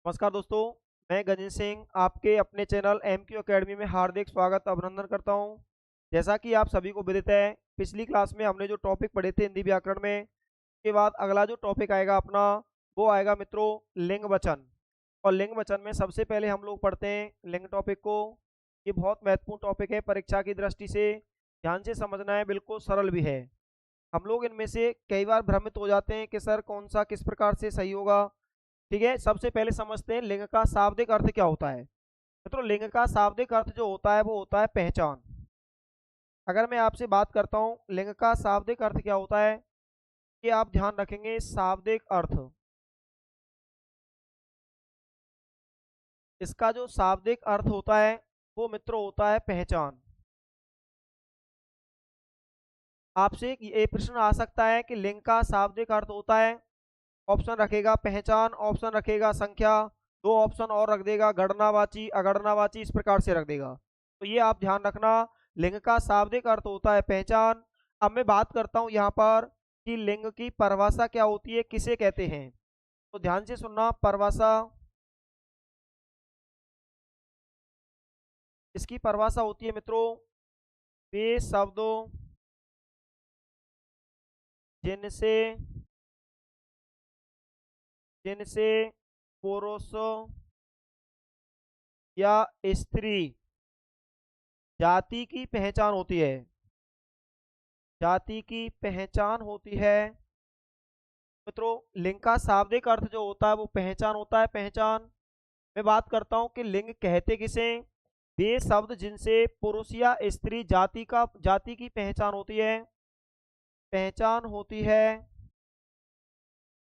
नमस्कार दोस्तों। मैं गजेंद्र सिंह आपके अपने चैनल एमक्यू एकेडमी में हार्दिक स्वागत अभिनंदन करता हूं। जैसा कि आप सभी को विदित है, पिछली क्लास में हमने जो टॉपिक पढ़े थे हिंदी व्याकरण में, के बाद अगला जो टॉपिक आएगा अपना वो आएगा मित्रों लिंग वचन। और लिंग वचन में सबसे पहले हम लोग पढ़ते हैं लिंग टॉपिक को। ये बहुत महत्वपूर्ण टॉपिक है परीक्षा की दृष्टि से, ध्यान से समझना है, बिल्कुल सरल भी है। हम लोग इनमें से कई बार भ्रमित हो जाते हैं कि सर कौन सा किस प्रकार से सही होगा। ठीक है, सबसे पहले समझते हैं लिंग का शाब्दिक अर्थ क्या होता है। मित्रों, लिंग का शाब्दिक अर्थ जो होता है वो होता है पहचान। अगर मैं आपसे बात करता हूं लिंग का शाब्दिक अर्थ क्या होता है, कि आप ध्यान रखेंगे शाब्दिक अर्थ, इसका जो शाब्दिक अर्थ होता है वो मित्रों होता है पहचान। आपसे ये प्रश्न आ सकता है कि लिंग का शाब्दिक अर्थ होता है, ऑप्शन रखेगा पहचान, ऑप्शन रखेगा संख्या, दो ऑप्शन और रख देगा गणनावाची अगणनावाची, इस प्रकार से रख देगा। तो ये आप ध्यान रखना, लिंग का शाब्दिक अर्थ होता है पहचान। अब मैं बात करता हूं यहाँ पर कि लिंग की परिभाषा क्या होती है, किसे कहते हैं। तो ध्यान से सुनना, परिभाषा, इसकी परिभाषा होती है मित्रों वे शब्दों जिनसे जिनसे पुरुष या स्त्री जाति की पहचान होती है, जाति की पहचान होती है। मित्रों, लिंग का शाब्दिक अर्थ जो होता है वो पहचान होता है, पहचान। मैं बात करता हूं कि लिंग कहते किसे, वे शब्द जिनसे पुरुष या स्त्री जाति की पहचान होती है, पहचान होती है,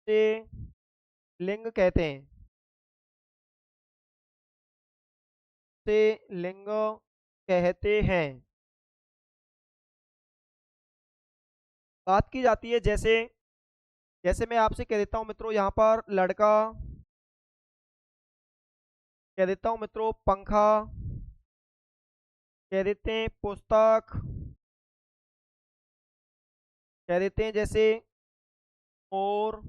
से लिंग कहते हैं, से लिंग कहते हैं। बात की जाती है जैसे जैसे मैं आपसे कह देता हूं मित्रों, यहाँ पर लड़का, कह देता हूं मित्रों पंखा, कह देते हैं पुस्तक, कह देते हैं जैसे मोर,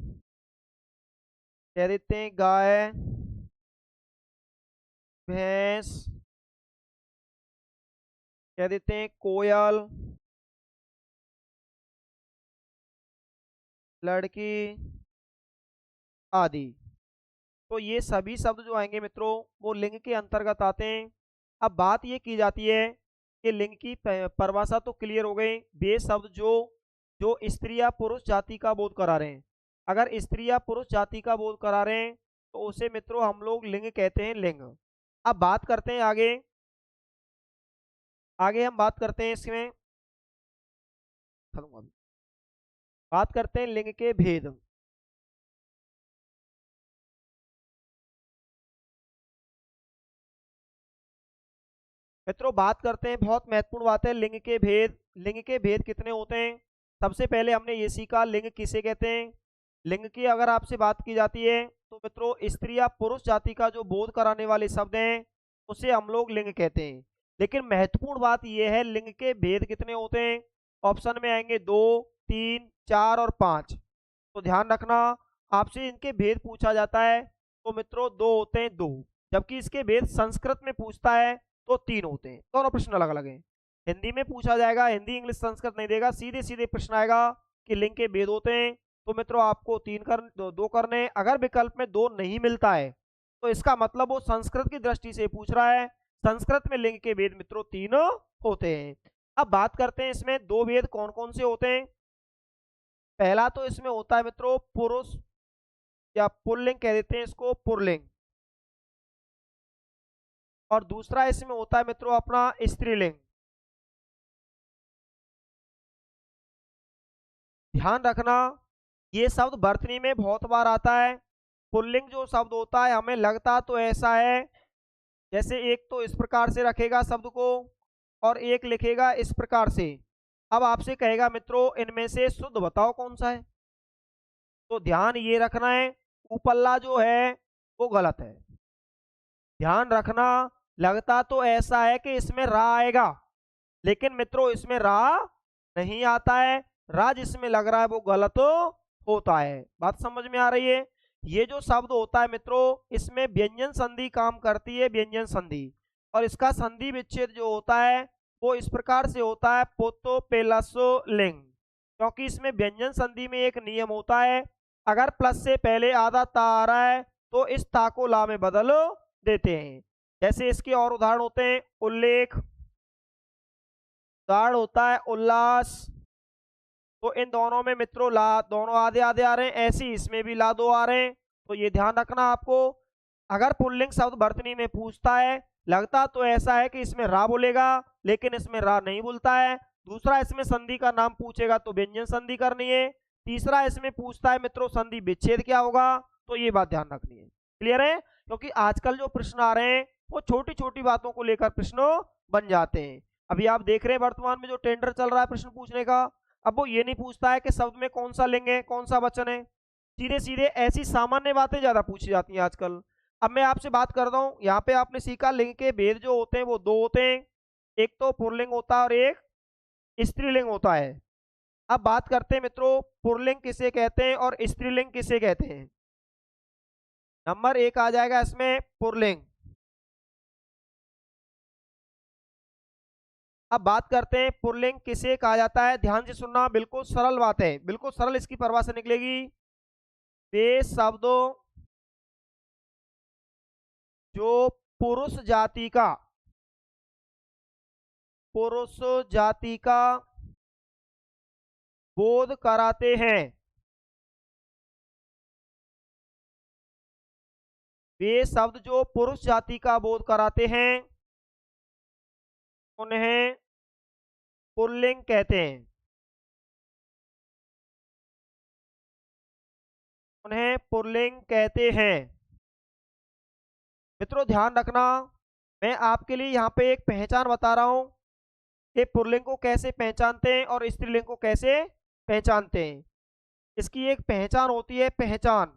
कह देते हैं गाय, भैंस, कह देते हैं कोयल, लड़की आदि। तो ये सभी शब्द जो आएंगे मित्रों वो लिंग के अंतर्गत आते हैं। अब बात ये की जाती है कि लिंग की परिभाषा तो क्लियर हो गई, वे शब्द जो जो स्त्री या पुरुष जाति का बोध करा रहे हैं। अगर स्त्री या पुरुष जाति का बोध करा रहे हैं तो उसे मित्रों हम लोग लिंग कहते हैं, लिंग। अब बात करते हैं आगे, आगे हम बात करते हैं इसमें, बात करते हैं लिंग के भेद। मित्रों बात करते हैं, बहुत महत्वपूर्ण बात है लिंग के भेद। लिंग के भेद कितने होते हैं, सबसे पहले हमने ये सीखा लिंग किसे कहते हैं। लिंग की अगर आपसे बात की जाती है तो मित्रों स्त्री या पुरुष जाति का जो बोध कराने वाले शब्द हैं उसे हम लोग लिंग कहते हैं। लेकिन महत्वपूर्ण बात यह है लिंग के भेद कितने होते हैं, ऑप्शन में आएंगे 2, 3, 4 और 5। तो ध्यान रखना, आपसे इनके भेद पूछा जाता है तो मित्रों दो होते हैं, दो। जबकि इसके भेद संस्कृत में पूछता है तो तीन होते हैं। दोनों प्रश्न अलग अलग हैं। हिंदी में पूछा जाएगा, हिंदी इंग्लिश संस्कृत नहीं देगा, सीधे सीधे प्रश्न आएगा कि लिंग के भेद होते हैं। तो मित्रों आपको दो करने, अगर विकल्प में दो नहीं मिलता है तो इसका मतलब वो संस्कृत की दृष्टि से पूछ रहा है। संस्कृत में लिंग के भेद मित्रों तीन होते हैं। अब बात करते हैं इसमें दो भेद कौन कौन से होते हैं। पहला तो इसमें होता है मित्रों पुरुष या पुल्लिंग, कह देते हैं इसको पुल्लिंग। और दूसरा इसमें होता है मित्रों अपना स्त्रीलिंग। ध्यान रखना, ये शब्द वर्तनी में बहुत बार आता है। पुल्लिंग जो शब्द होता है हमें लगता तो ऐसा है जैसे एक तो इस प्रकार से रखेगा शब्द को और एक लिखेगा इस प्रकार से। अब आपसे कहेगा मित्रों इनमें से शुद्ध बताओ कौन सा है, तो ध्यान ये रखना है उपल्ला जो है वो गलत है। ध्यान रखना, लगता तो ऐसा है कि इसमें रा आएगा, लेकिन मित्रों इसमें रा नहीं आता है। रा जिसमें लग रहा है वो गलत होता है। बात समझ में आ रही है। ये जो शब्द होता है मित्रों, इसमें व्यंजन संधि काम करती है, व्यंजन संधि। और इसका संधि विच्छेद जो होता है वो इस प्रकार से होता है, पोतो पेलसो लिंग। क्योंकि इसमें व्यंजन संधि में एक नियम होता है, अगर प्लस से पहले आधा ता आ रहा है तो इस ता को ला में बदल देते हैं। जैसे इसके और उदाहरण होते हैं, उल्लेख, उदाहरण होता है उल्लास। तो इन दोनों में मित्रों ला दोनों आधे आधे आ रहे हैं, ऐसे ही इसमें भी ला दो आ रहे हैं। तो ये ध्यान रखना आपको। अगर पुल्लिंग शब्द भर्तनी में पूछता है, लगता तो ऐसा है कि इसमें रा बोलेगा, लेकिन इसमें रा नहीं बोलता है। दूसरा, इसमें संधि का नाम पूछेगा तो व्यंजन संधि करनी है। तीसरा, इसमें पूछता है मित्रों संधि विच्छेद क्या होगा, तो ये बात ध्यान रखनी है। क्लियर है? क्योंकि आजकल जो प्रश्न आ रहे हैं वो छोटी छोटी बातों को लेकर प्रश्न बन जाते हैं। अभी आप देख रहे हैं वर्तमान में जो टेंडर चल रहा है प्रश्न पूछने का, अब वो ये नहीं पूछता है कि शब्द में कौन सा लिंग है, कौन सा वचन है। सीधे सीधे ऐसी सामान्य बातें ज्यादा पूछी जाती हैं आजकल। अब मैं आपसे बात करता हूँ, यहाँ पे आपने सीखा लिंग के भेद जो होते हैं वो दो होते हैं, एक तो पुल्लिंग होता है और एक स्त्रीलिंग होता है। अब बात करते हैं मित्रों, पुल्लिंग किसे कहते हैं और स्त्रीलिंग किसे कहते हैं। नंबर एक आ जाएगा इसमें पुल्लिंग। अब बात करते हैं पुल्लिंग किसे कहा जाता है, ध्यान से सुनना, बिल्कुल सरल बात है, बिल्कुल सरल इसकी परिभाषा निकलेगी। वे शब्दों जो पुरुष जाति का बोध कराते हैं, वे शब्द जो पुरुष जाति का बोध कराते हैं उन्हें पुल्लिंग कहते हैं, उन्हें पुल्लिंग कहते हैं। मित्रों ध्यान रखना, मैं आपके लिए यहाँ पे एक पहचान बता रहा हूं कि पुल्लिंग को कैसे पहचानते हैं और स्त्रीलिंग को कैसे पहचानते हैं। इसकी एक पहचान होती है, पहचान।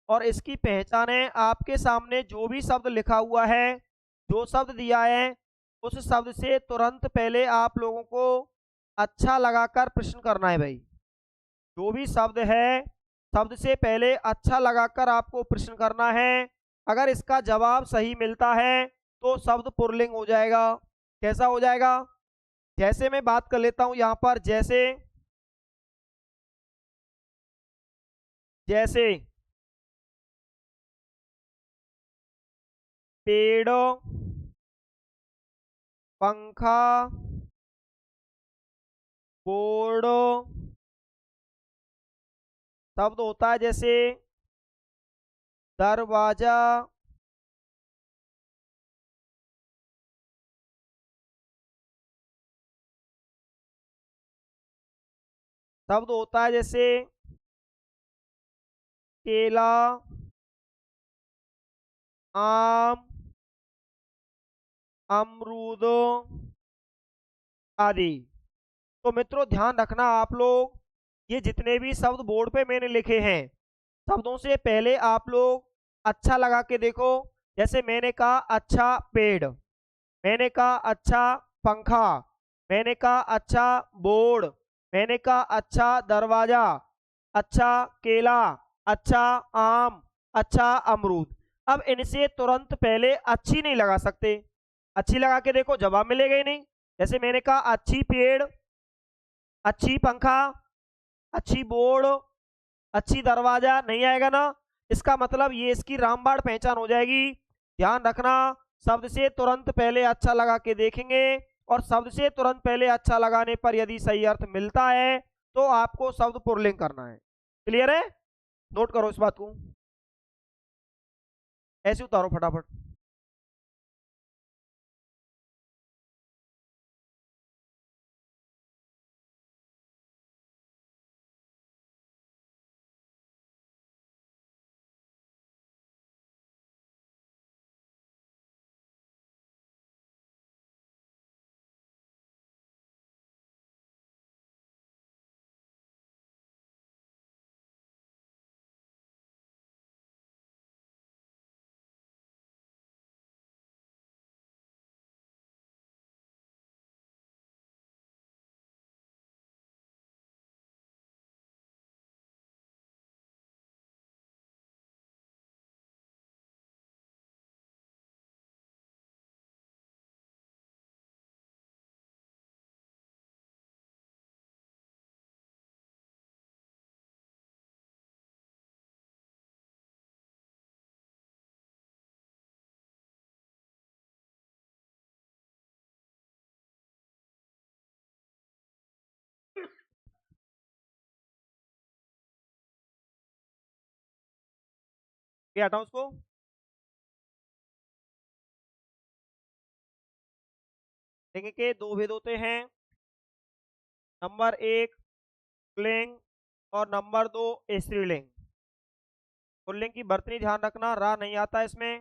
और इसकी पहचान है, आपके सामने जो भी शब्द लिखा हुआ है, जो शब्द दिया है, उस शब्द से तुरंत पहले आप लोगों को अच्छा लगाकर प्रश्न करना है भाई। जो भी शब्द है, शब्द से पहले अच्छा लगाकर आपको प्रश्न करना है। अगर इसका जवाब सही मिलता है तो शब्द पुल्लिंग हो जाएगा। कैसा हो जाएगा? जैसे मैं बात कर लेता हूं यहां पर, जैसे जैसे पेड़, पंखा, बोर्ड, शब्द होता है जैसे दरवाजा, शब्द होता है जैसे केला, आम, अमरूद आदि। तो मित्रों ध्यान रखना आप लोग, ये जितने भी शब्द बोर्ड पे मैंने लिखे हैं, शब्दों से पहले आप लोग अच्छा लगा के देखो। जैसे मैंने कहा अच्छा पेड़, मैंने कहा अच्छा पंखा, मैंने कहा अच्छा बोर्ड, मैंने कहा अच्छा दरवाजा, अच्छा केला, अच्छा आम, अच्छा अमरूद। अब इनसे तुरंत पहले अच्छी नहीं लगा सकते, अच्छी लगा के देखो, जवाब मिलेगा ही नहीं। जैसे मैंने कहा अच्छी पेड़, अच्छी पंखा, अच्छी बोर्ड, अच्छी दरवाजा, नहीं आएगा ना। इसका मतलब ये इसकी रामबाण पहचान हो जाएगी। ध्यान रखना, शब्द से तुरंत पहले अच्छा लगा के देखेंगे, और शब्द से तुरंत पहले अच्छा लगाने पर यदि सही अर्थ मिलता है तो आपको शब्द पुल्लिंग करना है। क्लियर है? नोट करो इस बात को, ऐसे उतारो फटाफट। ये हटाओ उसको। लिंग के दो भेद होते हैं। नंबर एक पुल्लिंग और नंबर दो स्त्रीलिंग। पुल्लिंग की बढ़तनी ध्यान रखना, रा नहीं आता इसमें।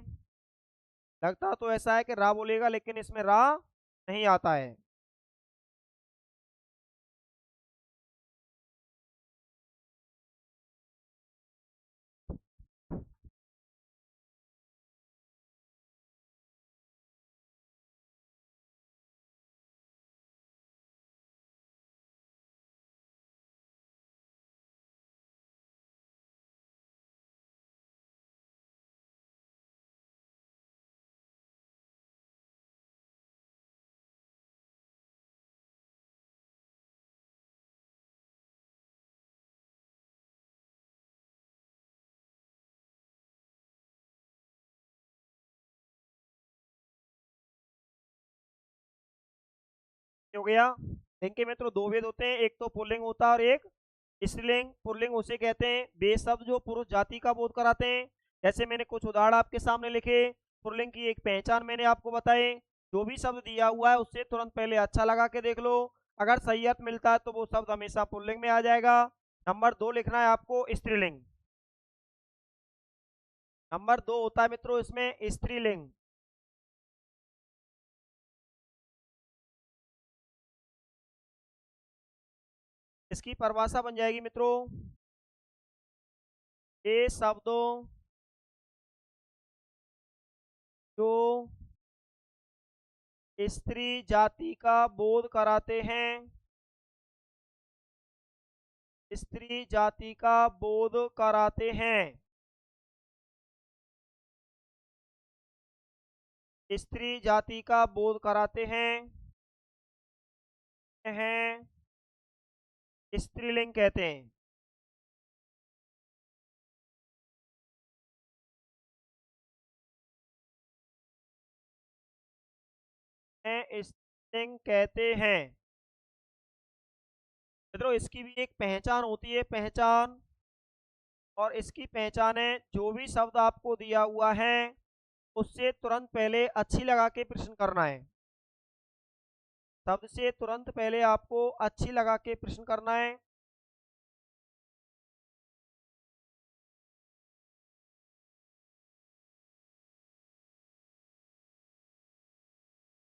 लगता तो ऐसा है कि रा बोलेगा, लेकिन इसमें रा नहीं आता है। ये हो गया। लिंग के मित्रों दो भेद होते हैं, एक तो पुल्लिंग होता है और एक स्त्रीलिंग। पुल्लिंग उसे कहते हैं वे शब्द जो पुरुष जाति का बोध कराते हैं। जैसे मैंने कुछ उदाहरण आपके सामने लिखे। पुल्लिंग की एक पहचान मैंने आपको बताई। जो भी शब्द दिया हुआ है उससे तुरंत पहले अच्छा लगा के देख लो। अगर सही अर्थ मिलता है तो वो शब्द हमेशा पुल्लिंग में आ जाएगा। नंबर दो लिखना है आपको स्त्रीलिंग। नंबर दो होता है मित्रों इसमें स्त्रीलिंग। इसकी परिभाषा बन जाएगी मित्रों, ये शब्दों जो स्त्री जाति का बोध कराते हैं, स्त्री जाति का बोध कराते हैं, स्त्री जाति का बोध कराते हैं स्त्रीलिंग कहते हैं स्त्रीलिंग कहते हैं। मित्रों इसकी भी एक पहचान होती है, पहचान। और इसकी पहचान है जो भी शब्द आपको दिया हुआ है उससे तुरंत पहले अच्छी लगा के प्रश्न करना है। शब्द से तुरंत पहले आपको अच्छी लगा के प्रश्न करना है।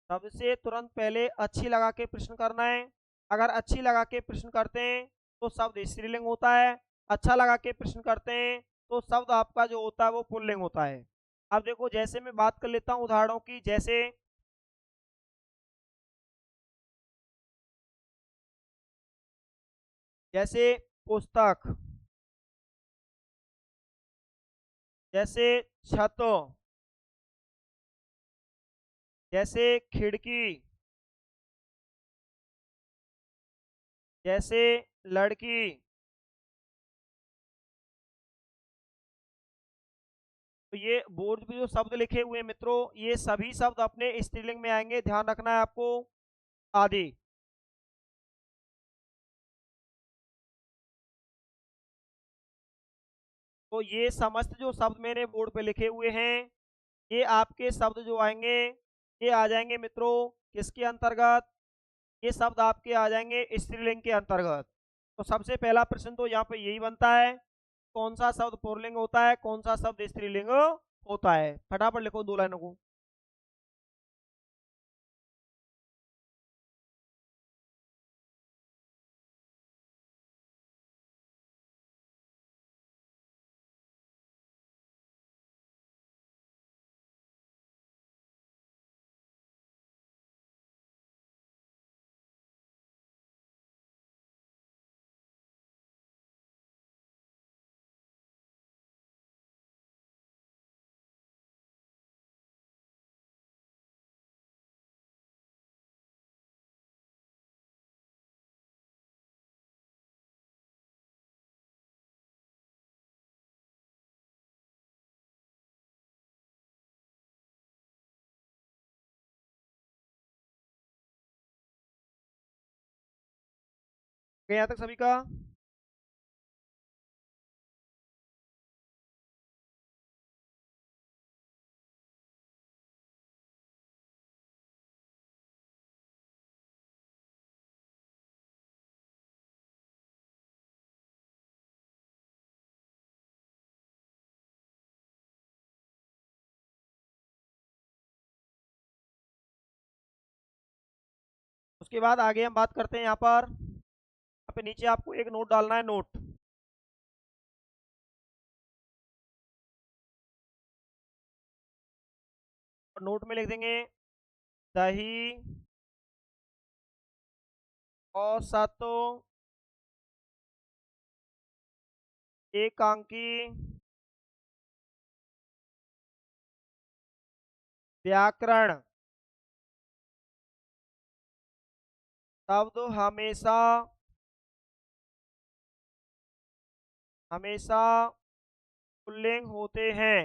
शब्द से तुरंत पहले अच्छी लगा के प्रश्न करना है। अगर अच्छी लगा के प्रश्न करते हैं तो शब्द स्त्रीलिंग होता है। अच्छा लगा के प्रश्न करते हैं तो शब्द आपका जो होता है वो पुल्लिंग होता है। अब देखो जैसे मैं बात कर लेता हूँ उदाहरणों की, जैसे जैसे पुस्तक, जैसे छत, जैसे खिड़की, जैसे लड़की। तो ये बोर्ड पे जो शब्द लिखे हुए हैं मित्रों, ये सभी शब्द अपने स्त्रीलिंग में आएंगे, ध्यान रखना है आपको। आदि। तो ये समस्त जो शब्द मेरे बोर्ड पे लिखे हुए हैं, ये आपके शब्द जो आएंगे ये आ जाएंगे मित्रों किसके अंतर्गत? ये शब्द आपके आ जाएंगे स्त्रीलिंग के अंतर्गत। तो सबसे पहला प्रश्न तो यहाँ पे यही बनता है, कौन सा शब्द पुल्लिंग होता है, कौन सा शब्द स्त्रीलिंग होता है? फटाफट लिखो दो लाइनों को। यहाँ तक सभी का? उसके बाद आगे हम बात करते हैं यहाँ पर, यहाँ पे नीचे आपको एक नोट डालना है, नोट। और नोट में लिख देंगे दही औसत एकांकी व्याकरण शब्द हमेशा हमेशा पुल्लिंग होते हैं।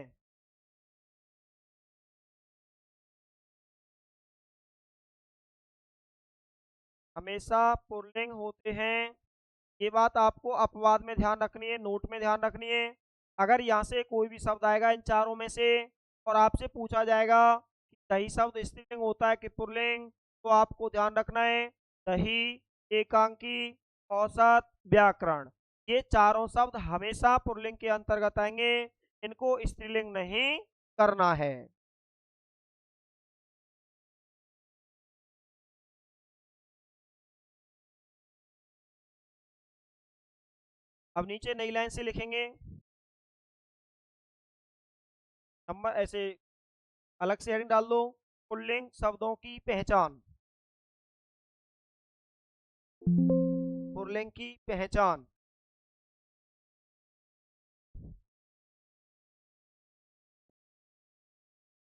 हमेशा पुल्लिंग होते हैं, ये बात आपको अपवाद में ध्यान रखनी है, नोट में ध्यान रखनी है। अगर यहाँ से कोई भी शब्द आएगा इन चारों में से और आपसे पूछा जाएगा कि दही शब्द स्त्रीलिंग होता है कि पुल्लिंग, तो आपको ध्यान रखना है दही, एकांकी, औसत, व्याकरण, ये चारों शब्द हमेशा पुल्लिंग के अंतर्गत आएंगे, इनको स्त्रीलिंग नहीं करना है। अब नीचे नई लाइन से लिखेंगे नंबर, ऐसे अलग से हेडिंग डाल दो, पुल्लिंग शब्दों की पहचान, पुल्लिंग की पहचान।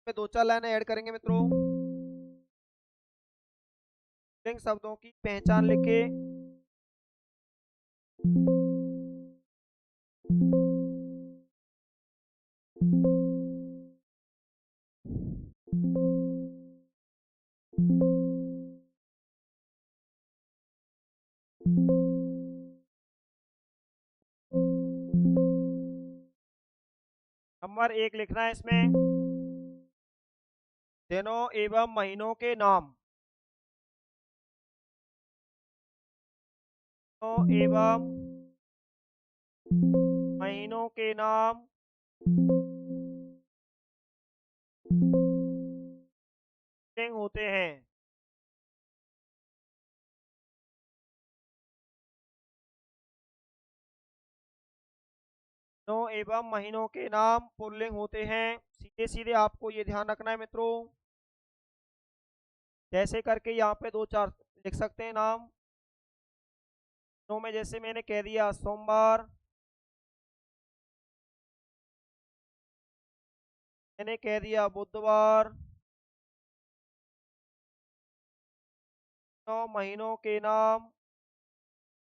में दो चार लाइनें ऐड करेंगे मित्रों, पुल्लिंग शब्दों की पहचान लिखे। नंबर एक लिखना है इसमें दिनों एवं महीनों के नाम, दिनों एवं महीनों के नाम पुल्लिंग होते हैं। दिनों एवं महीनों के नाम पुल्लिंग होते हैं, सीधे सीधे आपको ये ध्यान रखना है मित्रों। जैसे करके यहाँ पे दो चार लिख सकते हैं नाम, दिनों में जैसे मैंने कह दिया सोमवार, मैंने कह दिया बुधवार। 9 महीनों के नाम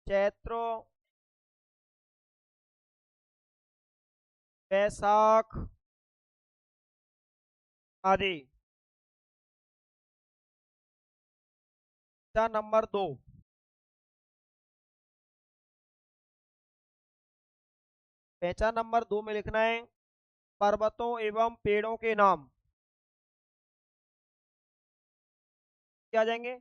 चैत्र, बैसाख आदि। नंबर 2, पहचान नंबर 2 में लिखना है पर्वतों एवं पेड़ों के नाम, क्या आ जाएंगे,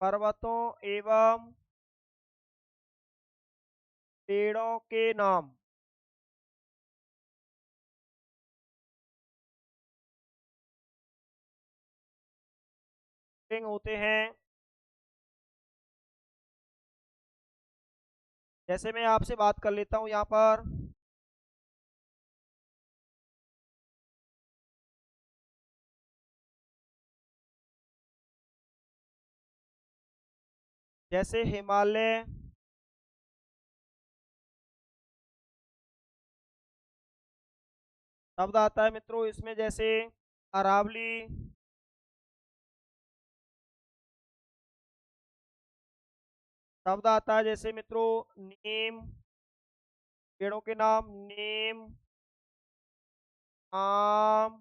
पर्वतों एवं पेड़ों के नाम पुल्लिंग होते हैं। जैसे मैं आपसे बात कर लेता हूं यहाँ पर, जैसे हिमालय, शब्द आता है मित्रों इसमें जैसे अरावली, शब्द आता है जैसे मित्रों नीम, पेड़ों के नाम नीम, आम,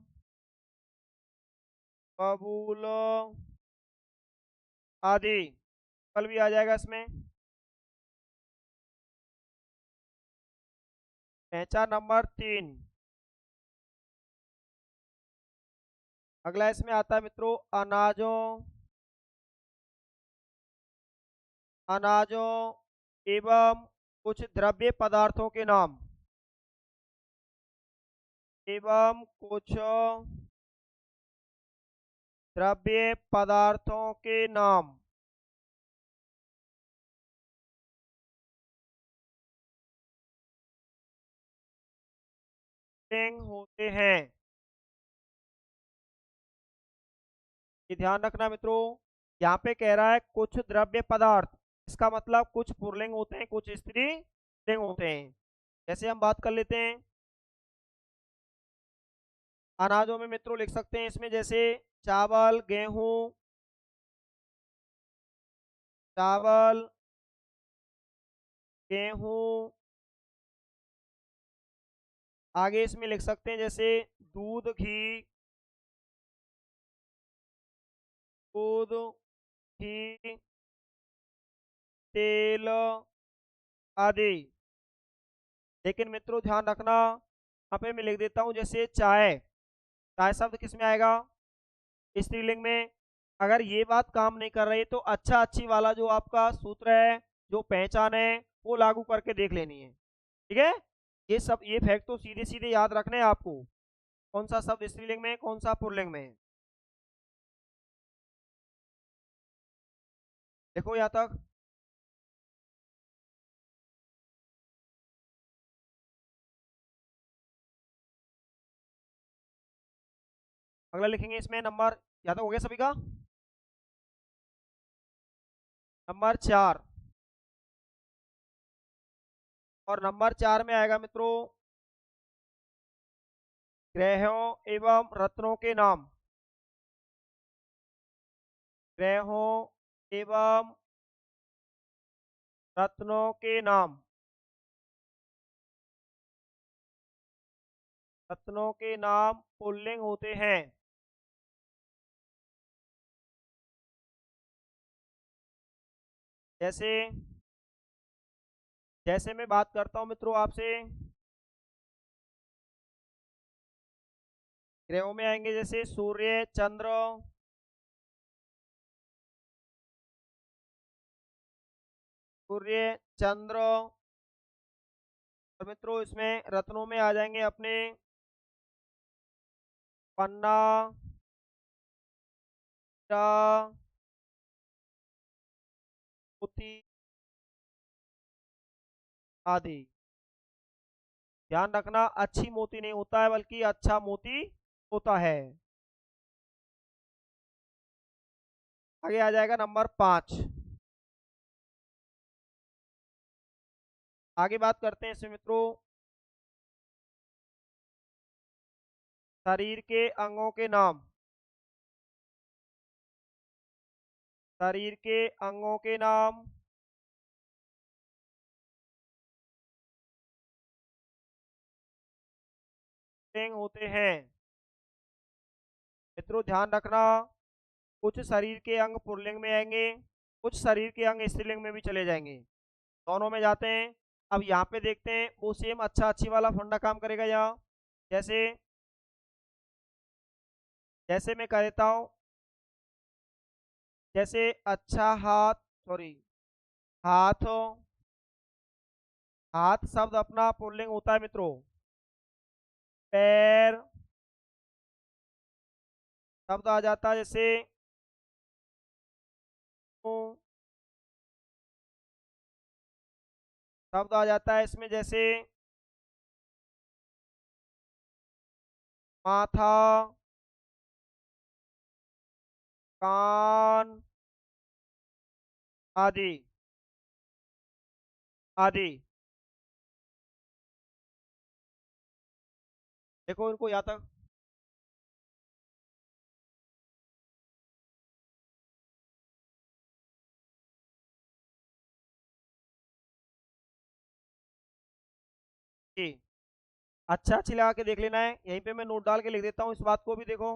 बबूल आदि, फल भी आ जाएगा इसमें। पहचान नंबर 3, अगला इसमें आता है मित्रों अनाजों, अनाजों एवं कुछ द्रव्य पदार्थों के नाम, एवं कुछ द्रव्य पदार्थों के नाम लिंग होते हैं। ये ध्यान रखना मित्रों, यहाँ पे कह रहा है कुछ द्रव्य पदार्थ, इसका मतलब कुछ पुल्लिंग होते हैं, कुछ स्त्रीलिंग होते हैं। जैसे हम बात कर लेते हैं अनाजों में मित्रों, लिख सकते हैं इसमें जैसे चावल, गेहूं, चावल, गेहूं। आगे इसमें लिख सकते हैं जैसे दूध, घी, दूध, घी, तेल आदि। लेकिन मित्रों ध्यान रखना, यहाँ पे मैं लिख देता हूँ जैसे चाय, चाय शब्द किस में आएगा? स्त्रीलिंग में। अगर ये बात काम नहीं कर रही तो अच्छा अच्छी वाला जो आपका सूत्र है, जो पहचान है, वो लागू करके देख लेनी है। ठीक है, ये फैक्ट तो सीधे सीधे याद रखने हैं आपको, कौन सा शब्द स्त्रीलिंग में है, कौन सा पुल्लिंग में है। देखो यहाँ तक। अगला लिखेंगे इसमें नंबर, यहाँ तक हो गया सभी का? नंबर 4, और नंबर 4 में आएगा मित्रों ग्रहों एवं रत्नों के नाम। ग्रहों एवं रत्नों के नाम। रत्नों के नाम पुल्लिंग होते हैं। जैसे जैसे मैं बात करता हूं मित्रों आपसे, ग्रहों में आएंगे जैसे सूर्य, चंद्र, सूर्य, चंद्र। और मित्रों इसमें रत्नों में आ जाएंगे अपने पन्ना, हीरा, मोती आदि। ध्यान रखना, अच्छी मोती नहीं होता है बल्कि अच्छा मोती होता है। आगे आ जाएगा नंबर 5। आगे बात करते हैं इसमें मित्रों शरीर के अंगों के नाम। शरीर के अंगों के नाम लिंग होते हैं। मित्रों ध्यान रखना, कुछ शरीर के अंग पुल्लिंग में आएंगे, कुछ शरीर के अंग स्त्रीलिंग में भी चले जाएंगे, दोनों में जाते हैं। अब यहाँ पे देखते हैं वो सेम अच्छा अच्छी वाला फंडा काम करेगा यहाँ। जैसे जैसे मैं कह देता हूँ जैसे अच्छा हाथ, सॉरी, हाथ, हाथ शब्द अपना पुल्लिंग होता है मित्रों। पैर शब्द आ जाता है जैसे मुंह, शब्द आ जाता है इसमें जैसे माथा, कान आदि आदि। देखो इनको यहाँ तक। जी, अच्छा अच्छी लगा के देख लेना है, यहीं पे मैं नोट डाल के लिख देता हूँ इस बात को भी। देखो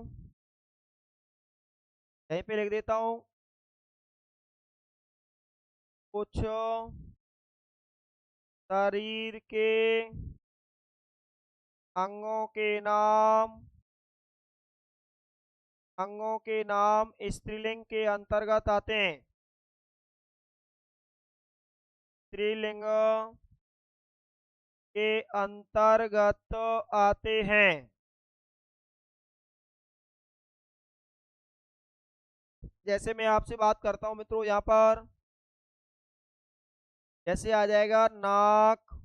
यहीं पे लिख देता हूँ कुछ शरीर के अंगों के नाम, अंगों के नाम स्त्रीलिंग के अंतर्गत आते हैं। स्त्रीलिंग के अंतर्गत आते हैं। जैसे मैं आपसे बात करता हूँ मित्रों यहाँ पर, जैसे आ जाएगा नाक,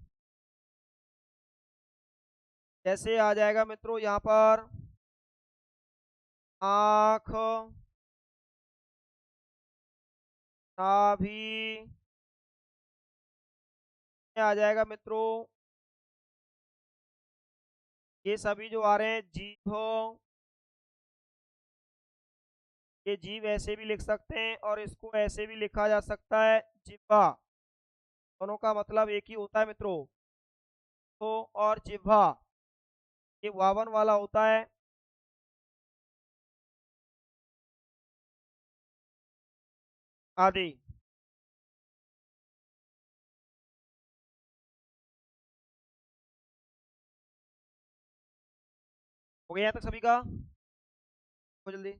जैसे आ जाएगा मित्रों यहाँ पर आँख, नाभि, में आ जाएगा मित्रों ये सभी जो आ रहे हैं जीभ, ये जीभ ऐसे भी लिख सकते हैं और इसको ऐसे भी लिखा जा सकता है जिह्वा। दोनों का मतलब एक ही होता है मित्रों। तो और जिह्वा ये वावन वाला होता है। आदि। हो गया यहाँ तक सभी का? हो जल्दी।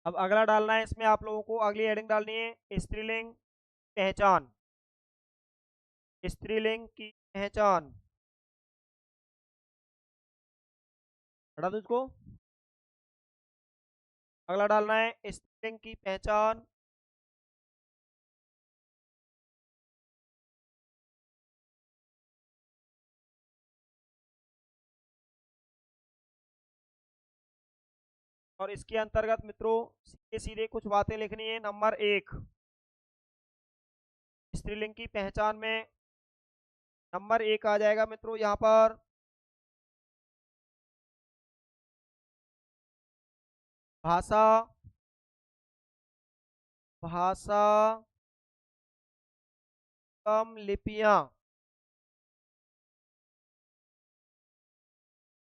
अब अगला डालना है इसमें आप लोगों को, अगली हेडिंग डालनी है स्त्रीलिंग पहचान। स्त्रीलिंग की पहचान हटा दो इसको। अगला डालना है स्त्रीलिंग की पहचान। और इसके अंतर्गत मित्रों सीधे सीधे कुछ बातें लिखनी है। नंबर एक, स्त्रीलिंग की पहचान में नंबर एक आ जाएगा मित्रों यहाँ पर भाषा। भाषा कम लिपियां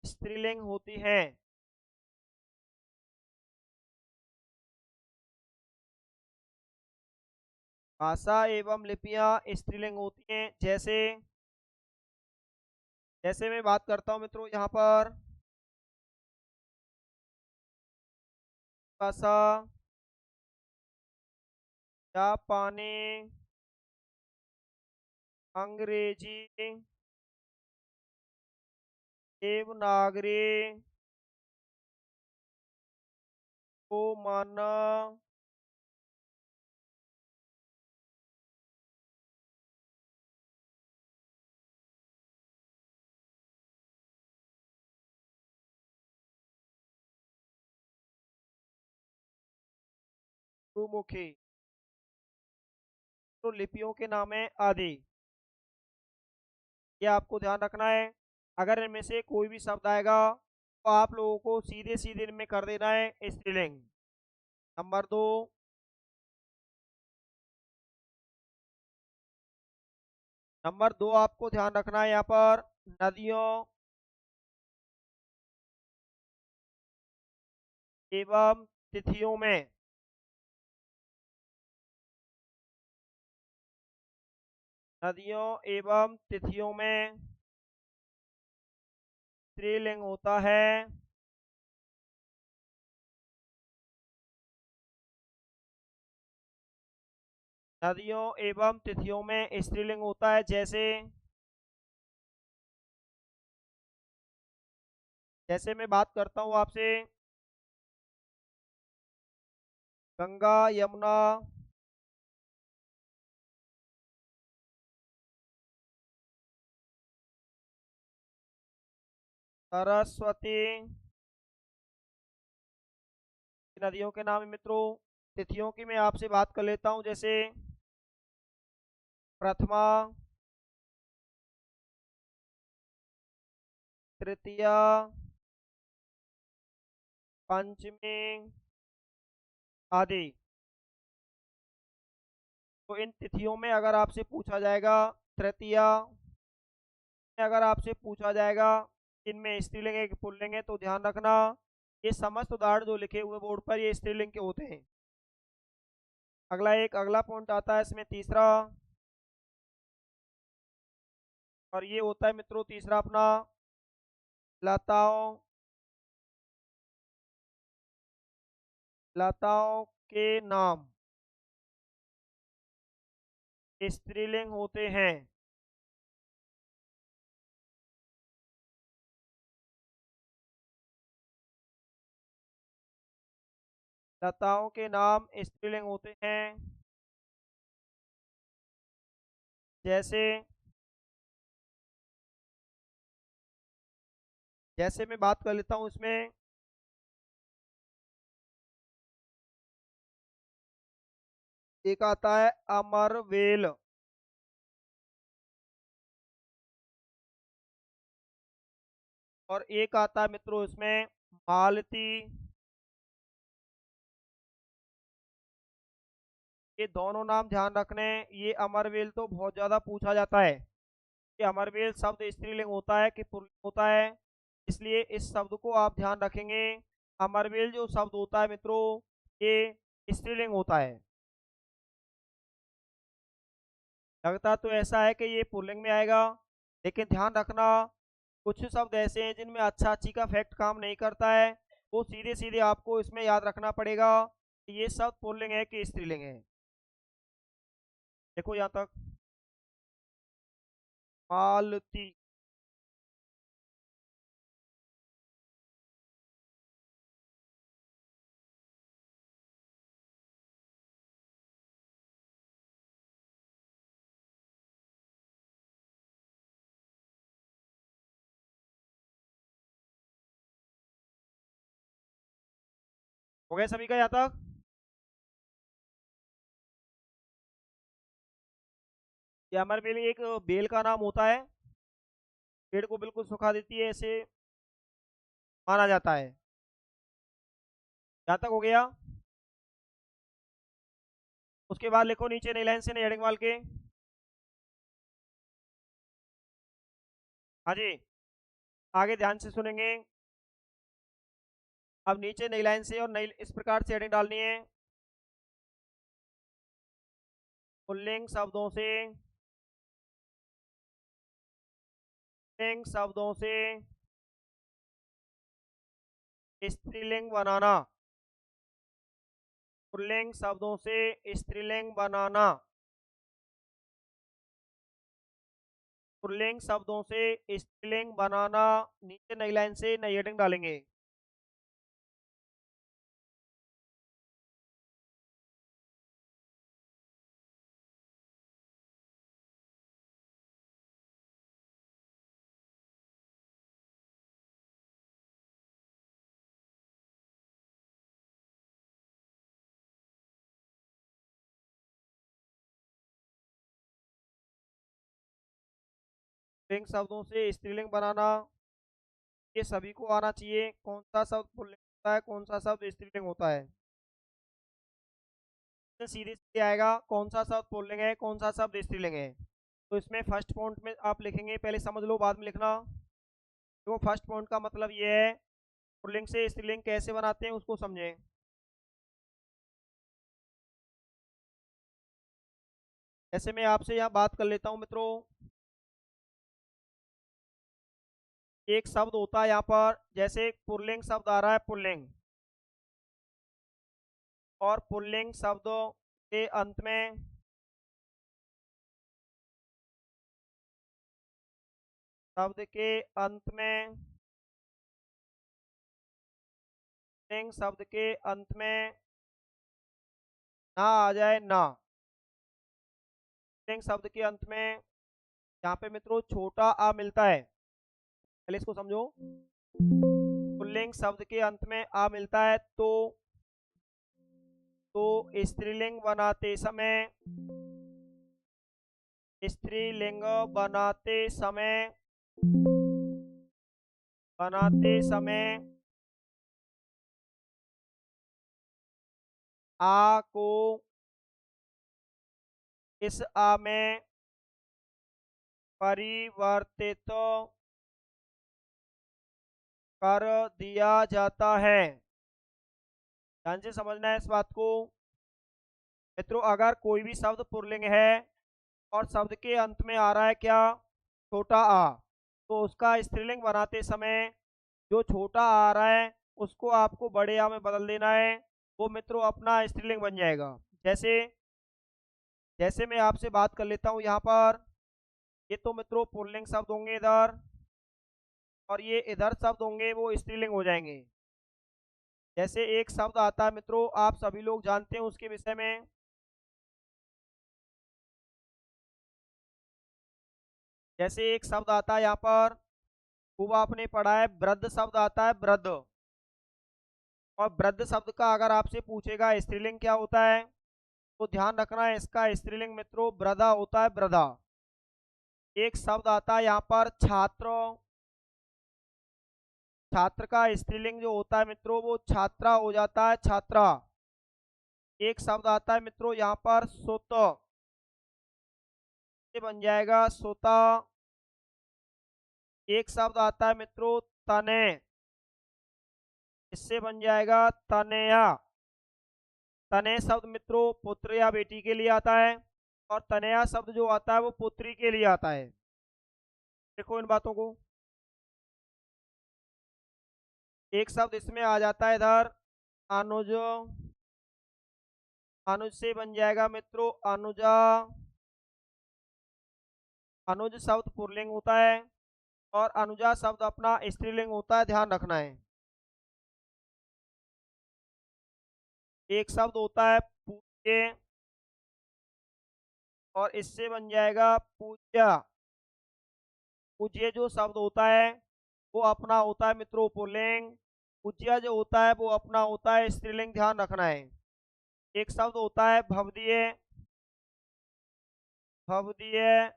स्त्रीलिंग होती हैं। भाषा एवं लिपियां स्त्रीलिंग होती हैं। जैसे जैसे मैं बात करता हूँ मित्रों यहाँ पर भाषा, जापानी, अंग्रेजी, देवनागरी, रोमन, गुरुमुखी, तो लिपियों के नाम है आदि। ये आपको ध्यान रखना है। अगर इनमें से कोई भी शब्द आएगा तो आप लोगों को सीधे सीधे इनमें कर देना है स्त्रीलिंग। नंबर दो, नंबर दो आपको ध्यान रखना है यहाँ पर नदियों एवं तिथियों में। नदियों एवं तिथियों में स्त्रीलिंग होता है। नदियों एवं तिथियों में स्त्रीलिंग होता है। जैसे जैसे मैं बात करता हूँ आपसे गंगा, यमुना, सरस्वती, नदियों के नाम है मित्रों। तिथियों की मैं आपसे बात कर लेता हूँ। जैसे प्रथमा, तृतीया, पंचमी आदि। तो इन तिथियों में अगर आपसे पूछा जाएगा तृतीया में अगर आपसे पूछा जाएगा इनमें स्त्रीलिंग है कि पुल्लिंग है, तो ध्यान रखना ये समस्त उदाहरण जो लिखे हुए बोर्ड पर ये स्त्रीलिंग के होते हैं। अगला पॉइंट आता है इसमें तीसरा, और ये होता है मित्रों तीसरा अपना लताओं लताओं के नाम। स्त्रीलिंग होते हैं। लताओं के नाम स्त्रीलिंग होते हैं। जैसे जैसे मैं बात कर लेता हूँ इसमें, एक आता है अमरवेल, और एक आता है मित्रों इसमें मालती। ये दोनों नाम ध्यान रखने हैं। ये अमरवेल तो बहुत ज्यादा पूछा जाता है कि अमरवेल शब्द स्त्रीलिंग होता है कि पुल्लिंग होता है, इसलिए इस शब्द को आप ध्यान रखेंगे। अमरवेल जो शब्द होता है मित्रों, ये स्त्रीलिंग होता है। लगता तो ऐसा है कि ये पुल्लिंग में आएगा, लेकिन ध्यान रखना, कुछ शब्द ऐसे हैं जिनमें अच्छा अच्छी का फैक्ट काम नहीं करता है। वो सीधे सीधे आपको इसमें याद रखना पड़ेगा कि ये शब्द पुल्लिंग है कि स्त्रीलिंग है। देखो यहाँ तक, मालती। हो गया सभी का यहाँ तक? ये अमरवेल एक बेल का नाम होता है, पेड़ को बिल्कुल सुखा देती है ऐसे माना जाता है। यहाँ तक हो गया। उसके बाद लिखो नीचे नई लाइन से नई हेडिंग वाल के। हाँ जी, आगे ध्यान से सुनेंगे। अब नीचे नई लाइन से और नई इस प्रकार से हेडिंग डालनी है, पुल्लिंग शब्दों से, पुल्लिंग शब्दों से स्त्रीलिंग बनाना, पुल्लिंग शब्दों से स्त्रीलिंग बनाना, पुल्लिंग शब्दों से स्त्रीलिंग बनाना। नीचे नई लाइन से नई हेडिंग डालेंगे। पुल्लिंग शब्दों से स्त्रीलिंग बनाना, ये सभी को आना चाहिए। कौन सा शब्द पुल्लिंग होता है, कौन सा शब्द स्त्रीलिंग होता है, सीधे सीधे आएगा कौन सा शब्द पुल्लिंग है, कौन सा शब्द स्त्रीलिंग है। तो इसमें फर्स्ट पॉइंट में आप लिखेंगे, पहले समझ लो बाद में लिखना। तो फर्स्ट पॉइंट का मतलब ये है, पुल्लिंग से स्त्रीलिंग कैसे बनाते हैं उसको समझें। जैसे मैं आपसे यहाँ बात कर लेता हूँ मित्रों, एक शब्द होता है यहाँ पर, जैसे पुल्लिंग शब्द आ रहा है पुल्लिंग, और पुल्लिंग शब्दों के अंत में, शब्द के अंत में, पुल्लिंग शब्द के अंत में ना आ जाए ना, पुल्लिंग शब्द के अंत में यहाँ पे मित्रों छोटा आ मिलता है, पहले इसको समझो। पुल्लिंग शब्द के अंत में आ मिलता है तो स्त्रीलिंग बनाते समय, स्त्रीलिंग बनाते समय, बनाते समय आ को इस आ में परिवर्तित कर दिया जाता है। ध्यान से समझना है इस बात को मित्रों। अगर कोई भी शब्द पुल्लिंग है और शब्द के अंत में आ रहा है क्या, छोटा आ, तो उसका स्त्रीलिंग बनाते समय जो छोटा आ रहा है उसको आपको बड़े आ में बदल देना है, वो मित्रों अपना स्त्रीलिंग बन जाएगा। जैसे जैसे मैं आपसे बात कर लेता हूँ यहाँ पर, ये तो मित्रों पुल्लिंग शब्द होंगे इधर, और ये इधर शब्द होंगे वो स्त्रीलिंग हो जाएंगे। जैसे एक शब्द आता है मित्रों, आप सभी लोग जानते हैं उसके विषय में। जैसे एक शब्द आता है यहाँ पर, खूब आपने पढ़ा है, वृद्ध शब्द आता है, वृद्ध। और वृद्ध शब्द का अगर आपसे पूछेगा स्त्रीलिंग क्या होता है, तो ध्यान रखना है इसका स्त्रीलिंग मित्रों वृद्धा होता है, वृद्धा। एक शब्द आता है यहाँ पर छात्र, छात्र का स्त्रीलिंग जो होता है मित्रों वो छात्रा हो जाता है, छात्रा। एक शब्द आता है मित्रों यहाँ पर सोत, ये बन जाएगा सोता। एक शब्द आता है मित्रों तने, इससे बन जाएगा तनया। तने शब्द मित्रों पुत्र या बेटी के लिए आता है, और तनया शब्द जो आता है वो पुत्री के लिए आता है। देखो इन बातों को, एक शब्द इसमें आ जाता है इधर अनुज, अनुज से बन जाएगा मित्रों अनुजा। अनुज शब्द पुल्लिंग होता है, और अनुजा शब्द अपना स्त्रीलिंग होता है, ध्यान रखना है। एक शब्द होता है पूज्य, और इससे बन जाएगा पूज्या। पूज्य जो शब्द होता है वो अपना होता है मित्रों पुल्लिंग, पूज्या जो होता है वो अपना होता है स्त्रीलिंग, ध्यान रखना है। एक शब्द होता है भवदीय, भवदीय।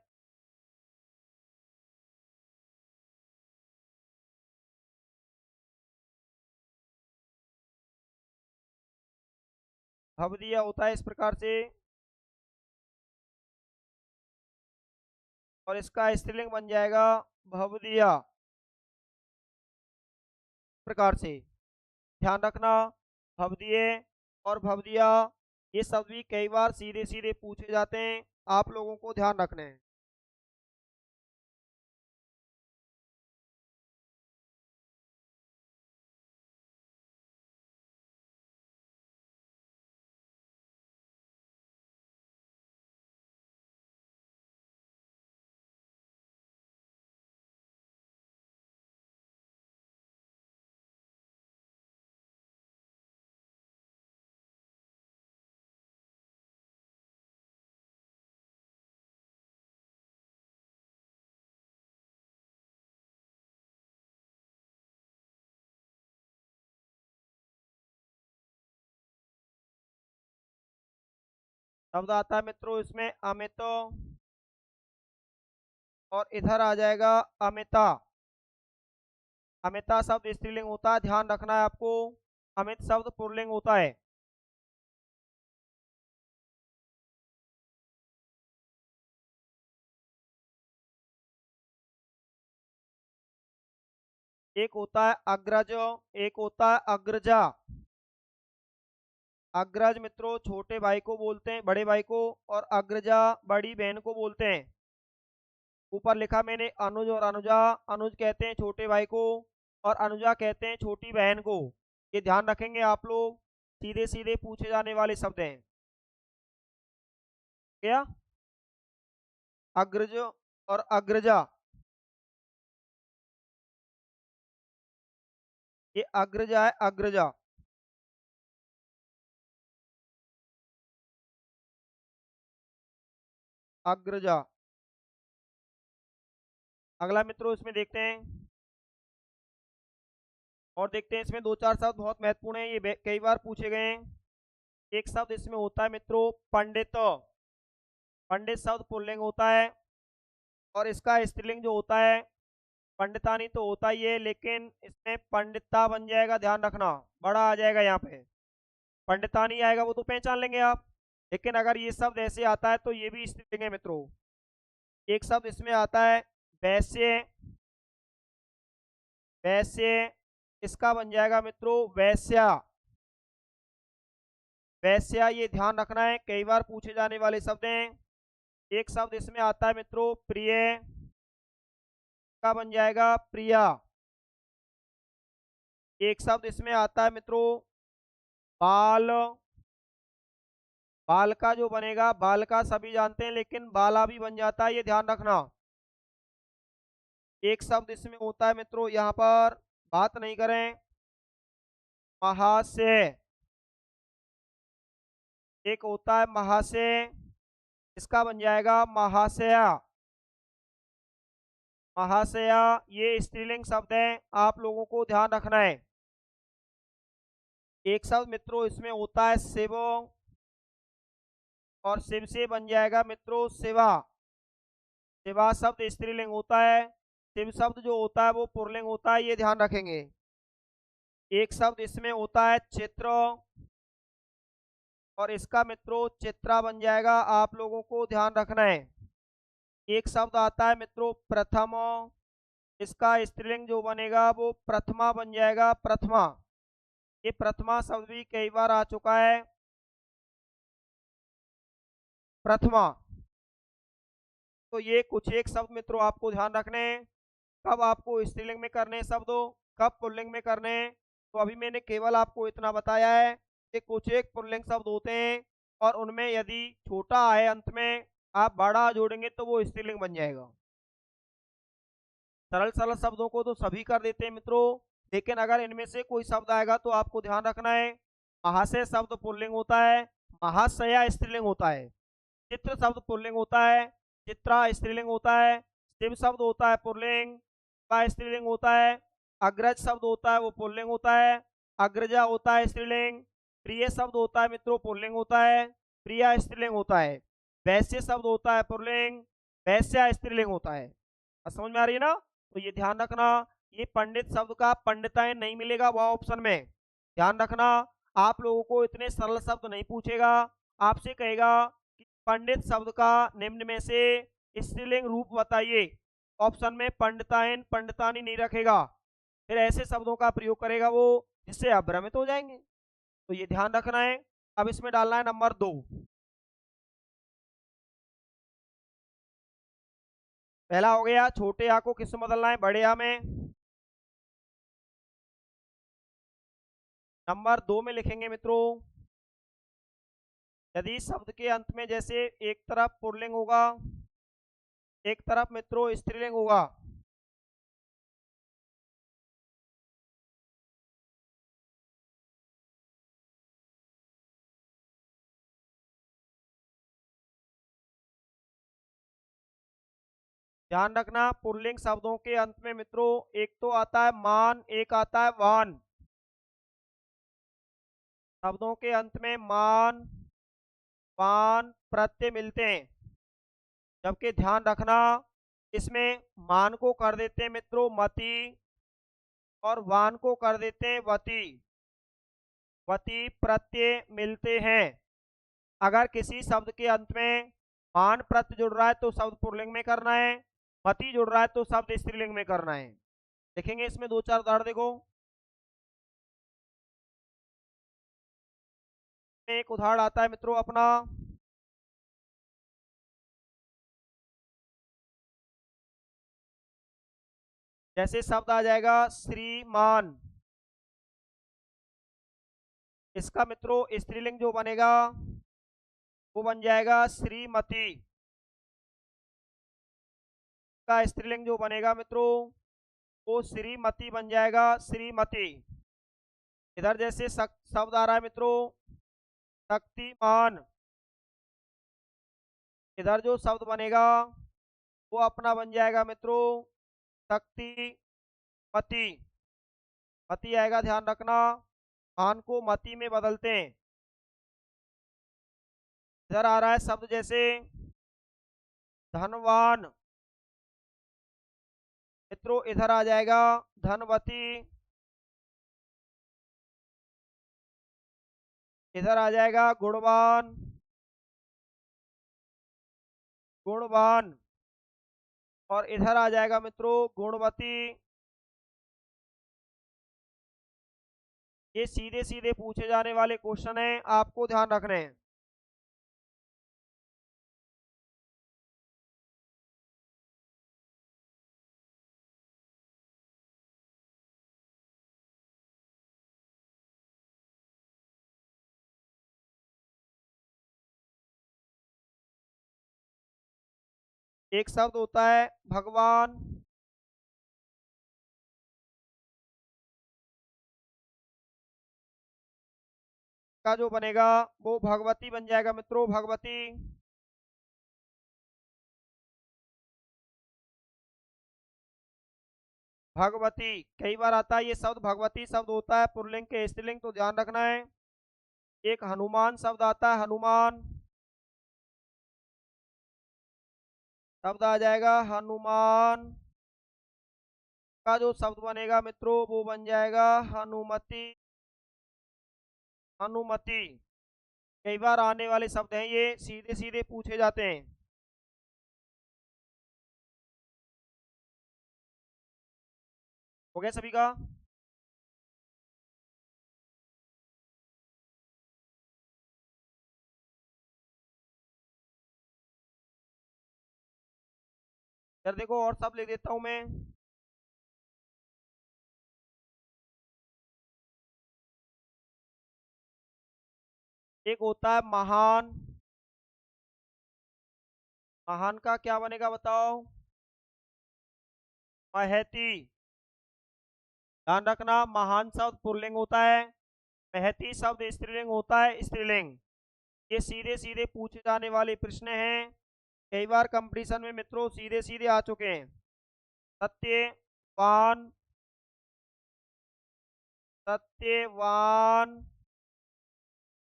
भवदीय होता है इस प्रकार से, और इसका स्त्रीलिंग बन जाएगा भवदिया, प्रकार से ध्यान रखना। भवदीय और भवदिया ये शब्द भी कई बार सीधे सीधे पूछे जाते हैं, आप लोगों को ध्यान रखने हैं। शब्द आता है मित्रों इसमें अमित, और इधर आ जाएगा अमिता। अमिता शब्द स्त्रीलिंग होता है, ध्यान रखना है आपको। अमित शब्द पुल्लिंग होता है। एक होता है अग्रज, एक होता है अग्रजा। अग्रज मित्रों छोटे भाई को बोलते हैं, बड़े भाई को, और अग्रजा बड़ी बहन को बोलते हैं। ऊपर लिखा मैंने अनुज और अनुजा, अनुज कहते हैं छोटे भाई को, और अनुजा कहते हैं छोटी बहन को। ये ध्यान रखेंगे आप लोग, सीधे सीधे पूछे जाने वाले शब्द हैं। क्या? अग्रज और अग्रजा, ये अग्रजा है, अग्रजा। अग्रजा। अगला मित्रों इसमें देखते हैं, और देखते हैं इसमें दो चार शब्द बहुत महत्वपूर्ण है, ये कई बार पूछे गए हैं। एक शब्द इसमें होता है मित्रों पंडित। पंडित शब्द पुल्लिंग होता है, और इसका स्त्रीलिंग जो होता है पंडितानी तो होता ही है, लेकिन इसमें पंडिता बन जाएगा, ध्यान रखना, बड़ा आ जाएगा यहाँ पे। पंडितानी आएगा वो तो पहचान लेंगे आप, लेकिन अगर ये शब्द ऐसे आता है तो ये भी स्त्रीलिंग है मित्रों। एक शब्द इसमें आता है वैश्य, वैश्य, इसका बन जाएगा मित्रों वैश्या। वैश्या, ये ध्यान रखना है, कई बार पूछे जाने वाले शब्द हैं। एक शब्द इसमें आता है मित्रों प्रिय, का बन जाएगा प्रिया। एक शब्द इसमें आता है मित्रों बाल, बाल का जो बनेगा, बाल का सभी जानते हैं, लेकिन बाला भी बन जाता है, ये ध्यान रखना। एक शब्द इसमें होता है मित्रों, यहाँ पर बात नहीं करें, महाशय। एक होता है महाशय, इसका बन जाएगा महाशया। महाशया ये स्त्रीलिंग शब्द है, आप लोगों को ध्यान रखना है। एक शब्द मित्रों इसमें होता है शिव, और शिव से बन जाएगा मित्रों शिवा। शिवा शब्द स्त्रीलिंग होता है, शिव शब्द जो होता है वो पुल्लिंग होता है, ये ध्यान रखेंगे। एक शब्द इसमें होता है चित्र, और इसका मित्रों चित्रा बन जाएगा, आप लोगों को ध्यान रखना है। एक शब्द आता है मित्रों प्रथम, इसका स्त्रीलिंग जो बनेगा वो प्रथमा बन जाएगा, प्रथमा। ये प्रथमा शब्द भी कई बार आ चुका है, प्रथमा। तो ये कुछ एक शब्द मित्रों आपको ध्यान रखने हैं, कब आपको स्त्रीलिंग में करने हैं शब्दों, कब पुल्लिंग में करने हैं। तो अभी मैंने केवल आपको इतना बताया है कि कुछ एक पुल्लिंग शब्द होते हैं, और उनमें यदि छोटा आए अंत में, आप बड़ा जोड़ेंगे तो वो स्त्रीलिंग बन जाएगा। सरल सरल शब्दों को तो सभी कर देते हैं मित्रों, लेकिन अगर इनमें से कोई शब्द आएगा तो आपको ध्यान रखना है। महाशय शब्द पुल्लिंग होता है, महाशया स्त्रीलिंग होता है। चित्र शब्द पुल्लिंग होता है, चित्रा स्त्रीलिंग होता है। शिव शब्द होता है पुल्लिंग, का स्त्रीलिंग होता है। अग्रज शब्द होता है वो पुल्लिंग होता है, अग्रजा होता है स्त्रीलिंग। प्रिय शब्द होता है मित्रों पुल्लिंग होता है, प्रिया स्त्रीलिंग होता है। वैश्य शब्द होता है पुल्लिंग, वैश्या स्त्रीलिंग होता है। समझ में आ रही है ना? तो ये ध्यान रखना, ये पंडित शब्द का पंडिताएं नहीं मिलेगा वह ऑप्शन में, ध्यान रखना। आप लोगों को इतने सरल शब्द नहीं पूछेगा, आपसे कहेगा कि पंडित शब्द का निम्न में से स्त्रीलिंग रूप बताइए। ऑप्शन में पंडितायन पंडितानी नहीं रखेगा, फिर ऐसे शब्दों का प्रयोग करेगा वो, जिससे आप भ्रमित हो जाएंगे। तो ये ध्यान रखना है। अब इसमें डालना है नंबर 2। पहला हो गया छोटे आ को किस में बदलना है, बड़े आ में। नंबर 2 में लिखेंगे मित्रों, यदि शब्द के अंत में जैसे एक तरफ पुल्लिंग होगा, एक तरफ मित्रों स्त्रीलिंग होगा। ध्यान रखना, पुल्लिंग शब्दों के अंत में मित्रों एक तो आता है मान, एक आता है वान। शब्दों के अंत में मान वान प्रत्यय मिलते हैं, जबकि ध्यान रखना इसमें मान को कर देते हैं मित्रों मति, और वान को कर देते हैं वती। वती प्रत्यय मिलते हैं। अगर किसी शब्द के अंत में मान प्रत्यय जुड़ रहा है तो शब्द पुल्लिंग में करना है, मति जुड़ रहा है तो शब्द स्त्रीलिंग में करना है। देखेंगे इसमें दो चार उदाहरण देखो। एक उदाहरण आता है मित्रों अपना, जैसे शब्द आ जाएगा श्रीमान, इसका मित्रों स्त्रीलिंग जो बनेगा वो बन जाएगा श्रीमती। का स्त्रीलिंग जो बनेगा मित्रों वो श्रीमती बन जाएगा, श्रीमती। इधर जैसे शब्द आ रहा है मित्रों शक्तिमान, इधर जो शब्द बनेगा वो अपना बन जाएगा मित्रों शक्तिमती। मती आएगा, ध्यान रखना, मान को मती में बदलते हैं। इधर आ रहा है शब्द जैसे धनवान, मित्रों इधर आ जाएगा धनवती। इधर आ जाएगा गुणवान, गुणवान। और इधर आ जाएगा मित्रों गुणवती। ये सीधे सीधे पूछे जाने वाले क्वेश्चन हैं, आपको ध्यान रखने हैं। एक शब्द होता है भगवान, का जो बनेगा वो भगवती बन जाएगा मित्रों, भगवती। भगवती कई बार आता है ये शब्द, भगवती शब्द होता है पुल्लिंग के स्त्रीलिंग, तो ध्यान रखना है। एक हनुमान शब्द आता है, हनुमान शब्द आ जाएगा, हनुमान का जो शब्द बनेगा मित्रों वो बन जाएगा हनुमति, हनुमति। कई बार आने वाले शब्द हैं ये, सीधे सीधे पूछे जाते हैं। हो गया सभी का? यार देखो और सब लिख देता हूं मैं। एक होता है महान, महान का क्या बनेगा बताओ? महती। ध्यान रखना, महान शब्द पुल्लिंग होता है, महती शब्द स्त्रीलिंग होता है, स्त्रीलिंग। ये सीधे सीधे पूछे जाने वाले प्रश्न हैं, कई बार कंपटीशन में मित्रों सीधे सीधे आ चुके हैं। सत्यवान, सत्यवान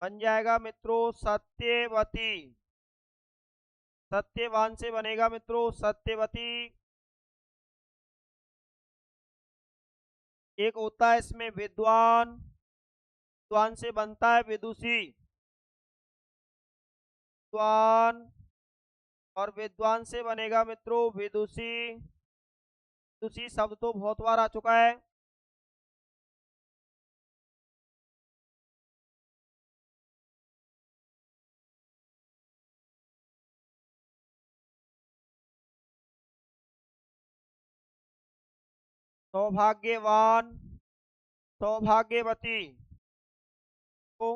बन जाएगा मित्रों सत्यवती, सत्यवान से बनेगा मित्रों सत्यवती। एक होता है इसमें विद्वान, विद्वान से बनता है विदुषी, विद्वान, और विद्वान से बनेगा मित्रों विदुषी। विदुषी शब्द तो बहुत बार आ चुका है। सौभाग्यवान, सौभाग्यवती, तो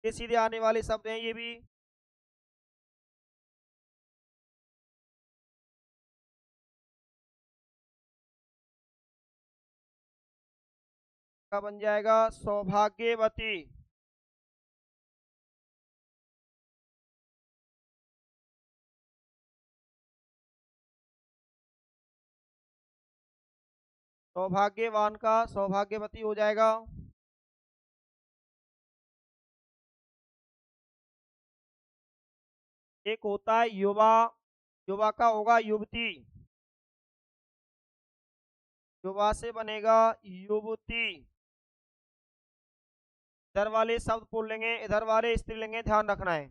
ये सीधे आने वाले शब्द हैं ये भी। का बन जाएगा सौभाग्यवती। सौभाग्यवान का सौभाग्यवती हो जाएगा। एक होता है युवा, युवा का होगा युवती, युवा से बनेगा युवती। इधर वाले शब्द पुल्लिंग है, इधर वाले स्त्रीलिंग है, ध्यान रखना है।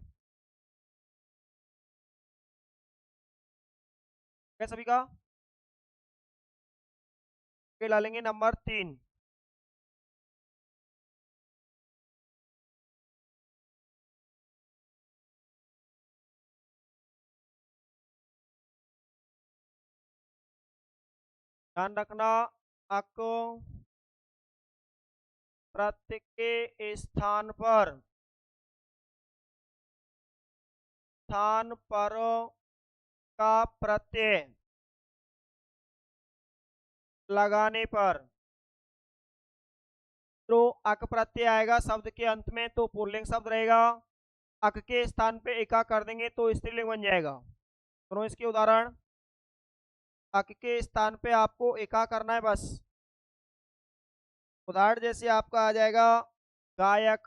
क्या सभी का? आगे डालेंगे नंबर 3। ध्यान रखना, अक प्रत्यय के स्थान पर, स्थान पर का प्रत्यय लगाने पर तो अक प्रत्यय आएगा शब्द के अंत में तो पुल्लिंग शब्द रहेगा। अक के स्थान पे एका कर देंगे तो स्त्रीलिंग बन जाएगा। सुनो इसके उदाहरण। अक के स्थान पे आपको एका करना है बस। उदाहरण जैसे आपका आ जाएगा गायक,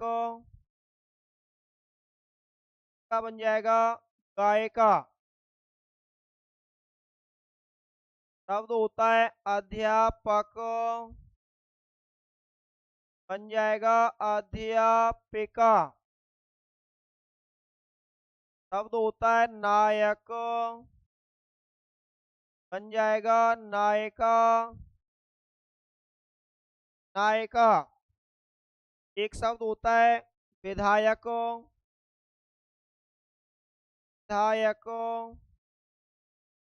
का बन जाएगा गायिका। शब्द होता है अध्यापक, बन जाएगा अध्यापिका। शब्द होता है नायक, बन जाएगा नायिका, नायिका। एक शब्द होता है विधायक, विधायक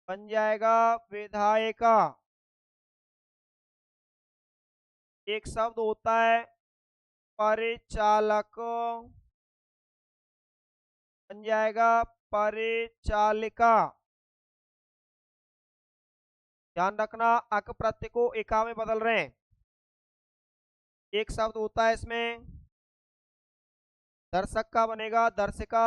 बन जाएगा विधायिका। एक शब्द होता है परिचालक, बन जाएगा परिचालिका। ध्यान रखना अक प्रत्यय को एका में बदल रहे हैं। एक शब्द होता है इसमें, दर्शक का बनेगा दर्शिका,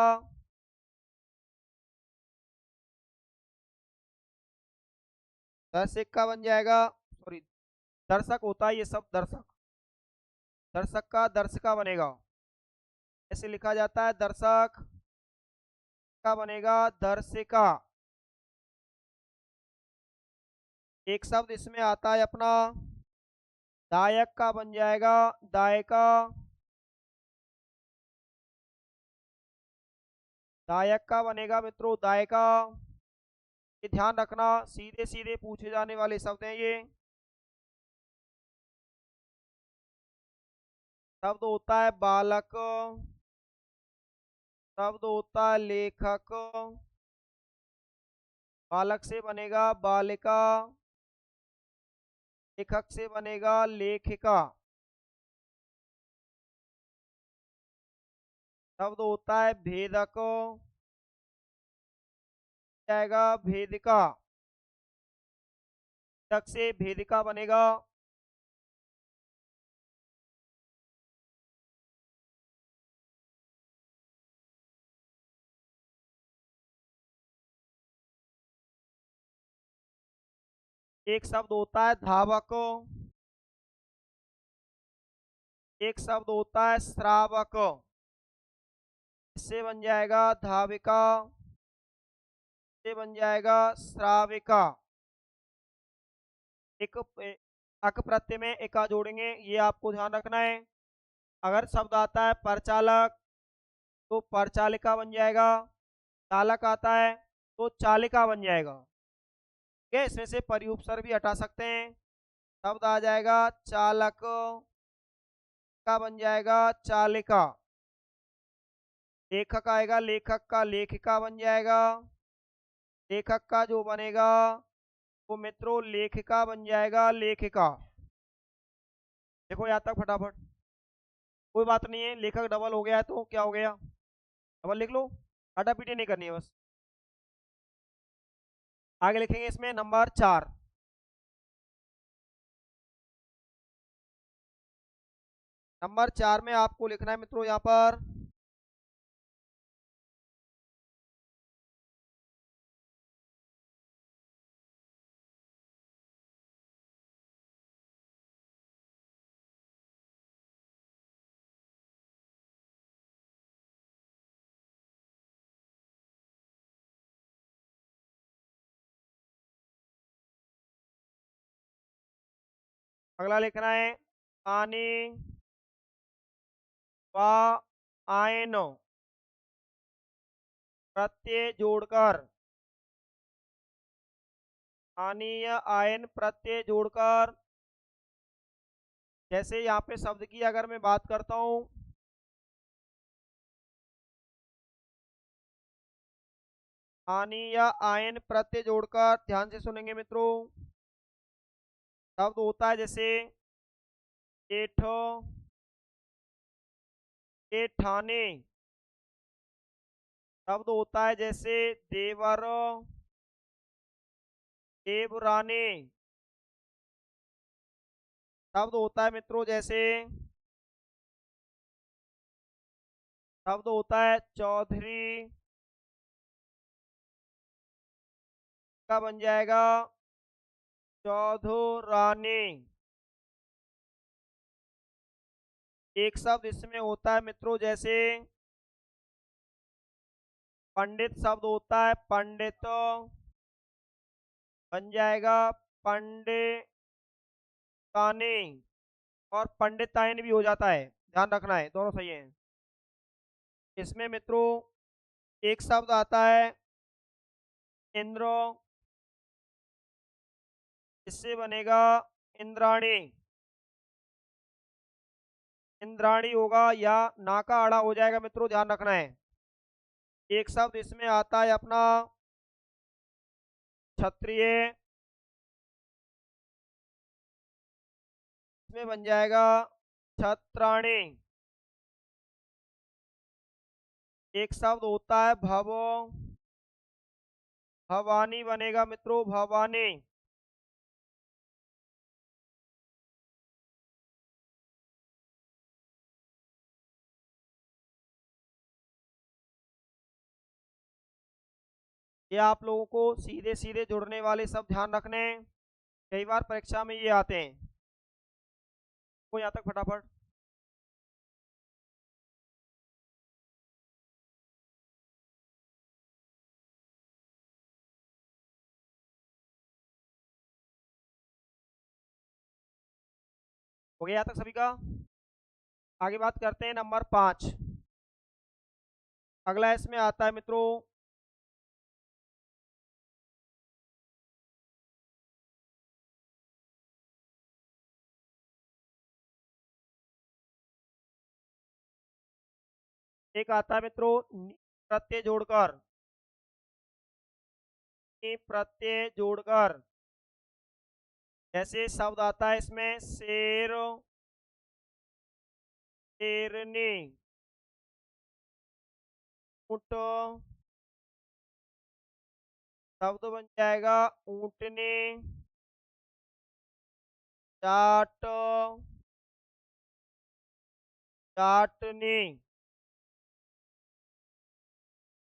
दर्शक का बन जाएगा, सॉरी दर्शक होता है ये सब, दर्शक, दर्शक का दर्शिका बनेगा, ऐसे लिखा जाता है, दर्शक का बनेगा दर्शिका। एक शब्द इसमें आता है अपना, दायक का बन जाएगा दायका, दायक का बनेगा मित्रों दायका। ये ध्यान रखना सीधे सीधे पूछे जाने वाले शब्द हैं ये। शब्द होता है बालक, शब्द होता है लेखक, बालक से बनेगा बालिका, लेखक से बनेगा लेखिका। शब्द होता है भेदक, जाएगा भेदिका, तक से भेदिका बनेगा। एक शब्द होता है धावक, एक शब्द होता है श्रावक, इससे बन जाएगा धाविका, इससे बन जाएगा श्राविका। एक अक प्रत्यय में एका जोड़ेंगे, ये आपको ध्यान रखना है। अगर शब्द आता है परचालक तो परचालिका बन जाएगा, चालक आता है तो चालिका बन जाएगा। ठीक है, इसमें से परिउपसर्ग भी हटा सकते हैं। शब्द आ जाएगा चालक का बन जाएगा चालिका, लेखक आएगा लेखक का लेखिका बन जाएगा, लेखक का जो बनेगा वो मित्रों लेखिका बन जाएगा लेखिका। देखो यहाँ तक फटाफट, कोई बात नहीं है, लेखक डबल हो गया है तो क्या हो गया, डबल लिख लो, आटा पीटी नहीं करनी है बस। आगे लिखेंगे इसमें नंबर 4, नंबर 4 में आपको लिखना है मित्रों यहाँ पर अगला लिखना है आने व आयन प्रत्यय जोड़कर, आनी या आयन प्रत्यय जोड़कर। जैसे यहाँ पे शब्द की अगर मैं बात करता हूं, आनी या आयन प्रत्यय जोड़कर, ध्यान से सुनेंगे मित्रों। शब्द होता है जैसे जेठ, जेठाने, शब्द होता है जैसे देवर, देवराने, शब्द होता है मित्रों जैसे, शब्द होता है चौधरी, का बन जाएगा चौधरानी। एक शब्द इसमें होता है मित्रों जैसे पंडित, शब्द होता है पंडित, बन जाएगा पंडितानी, और पंडितायन भी हो जाता है, ध्यान रखना है दोनों सही है। इसमें मित्रों एक शब्द आता है इंद्र, इससे बनेगा इंद्राणी, इंद्राणी होगा या ना का आड़ा हो जाएगा मित्रों, ध्यान रखना है। एक शब्द इसमें आता है अपना क्षत्रिय, इसमें बन जाएगा छत्राणी। एक शब्द होता है भव, भवानी बनेगा मित्रों भवानी, ये आप लोगों को सीधे सीधे जुड़ने वाले सब ध्यान रखने हैं, कई बार परीक्षा में ये आते हैं। तो यहाँ तक फटाफट। हो गया यहाँ तक सभी का। आगे बात करते हैं नंबर 5। अगला इसमें आता है मित्रों एक आता है मित्रों प्रत्यय जोड़कर। प्रत्यय जोड़कर जैसे शब्द आता है इसमें शेर, शेरनी, ऊंट, शब्द बन जाएगा ऊंटनी, चाट, चाटनी।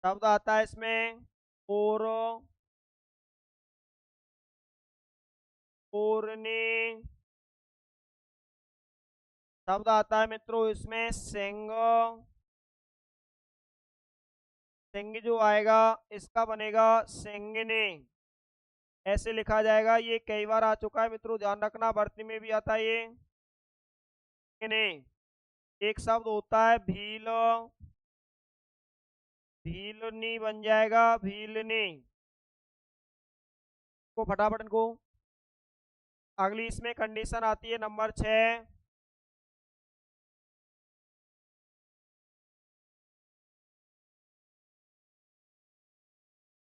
शब्द आता है इसमें और, ओरनी। शब्द आता है मित्रों इसमें सिंह। सिंह जो आएगा इसका बनेगा सिंगनी। ऐसे लिखा जाएगा। ये कई बार आ चुका है मित्रों, ध्यान रखना, भर्ती में भी आता है ये। सिंगनी। एक शब्द होता है भील, भीलनी बन जाएगा भीलनी। को फटाफट इनको। अगली इसमें कंडीशन आती है नंबर 6।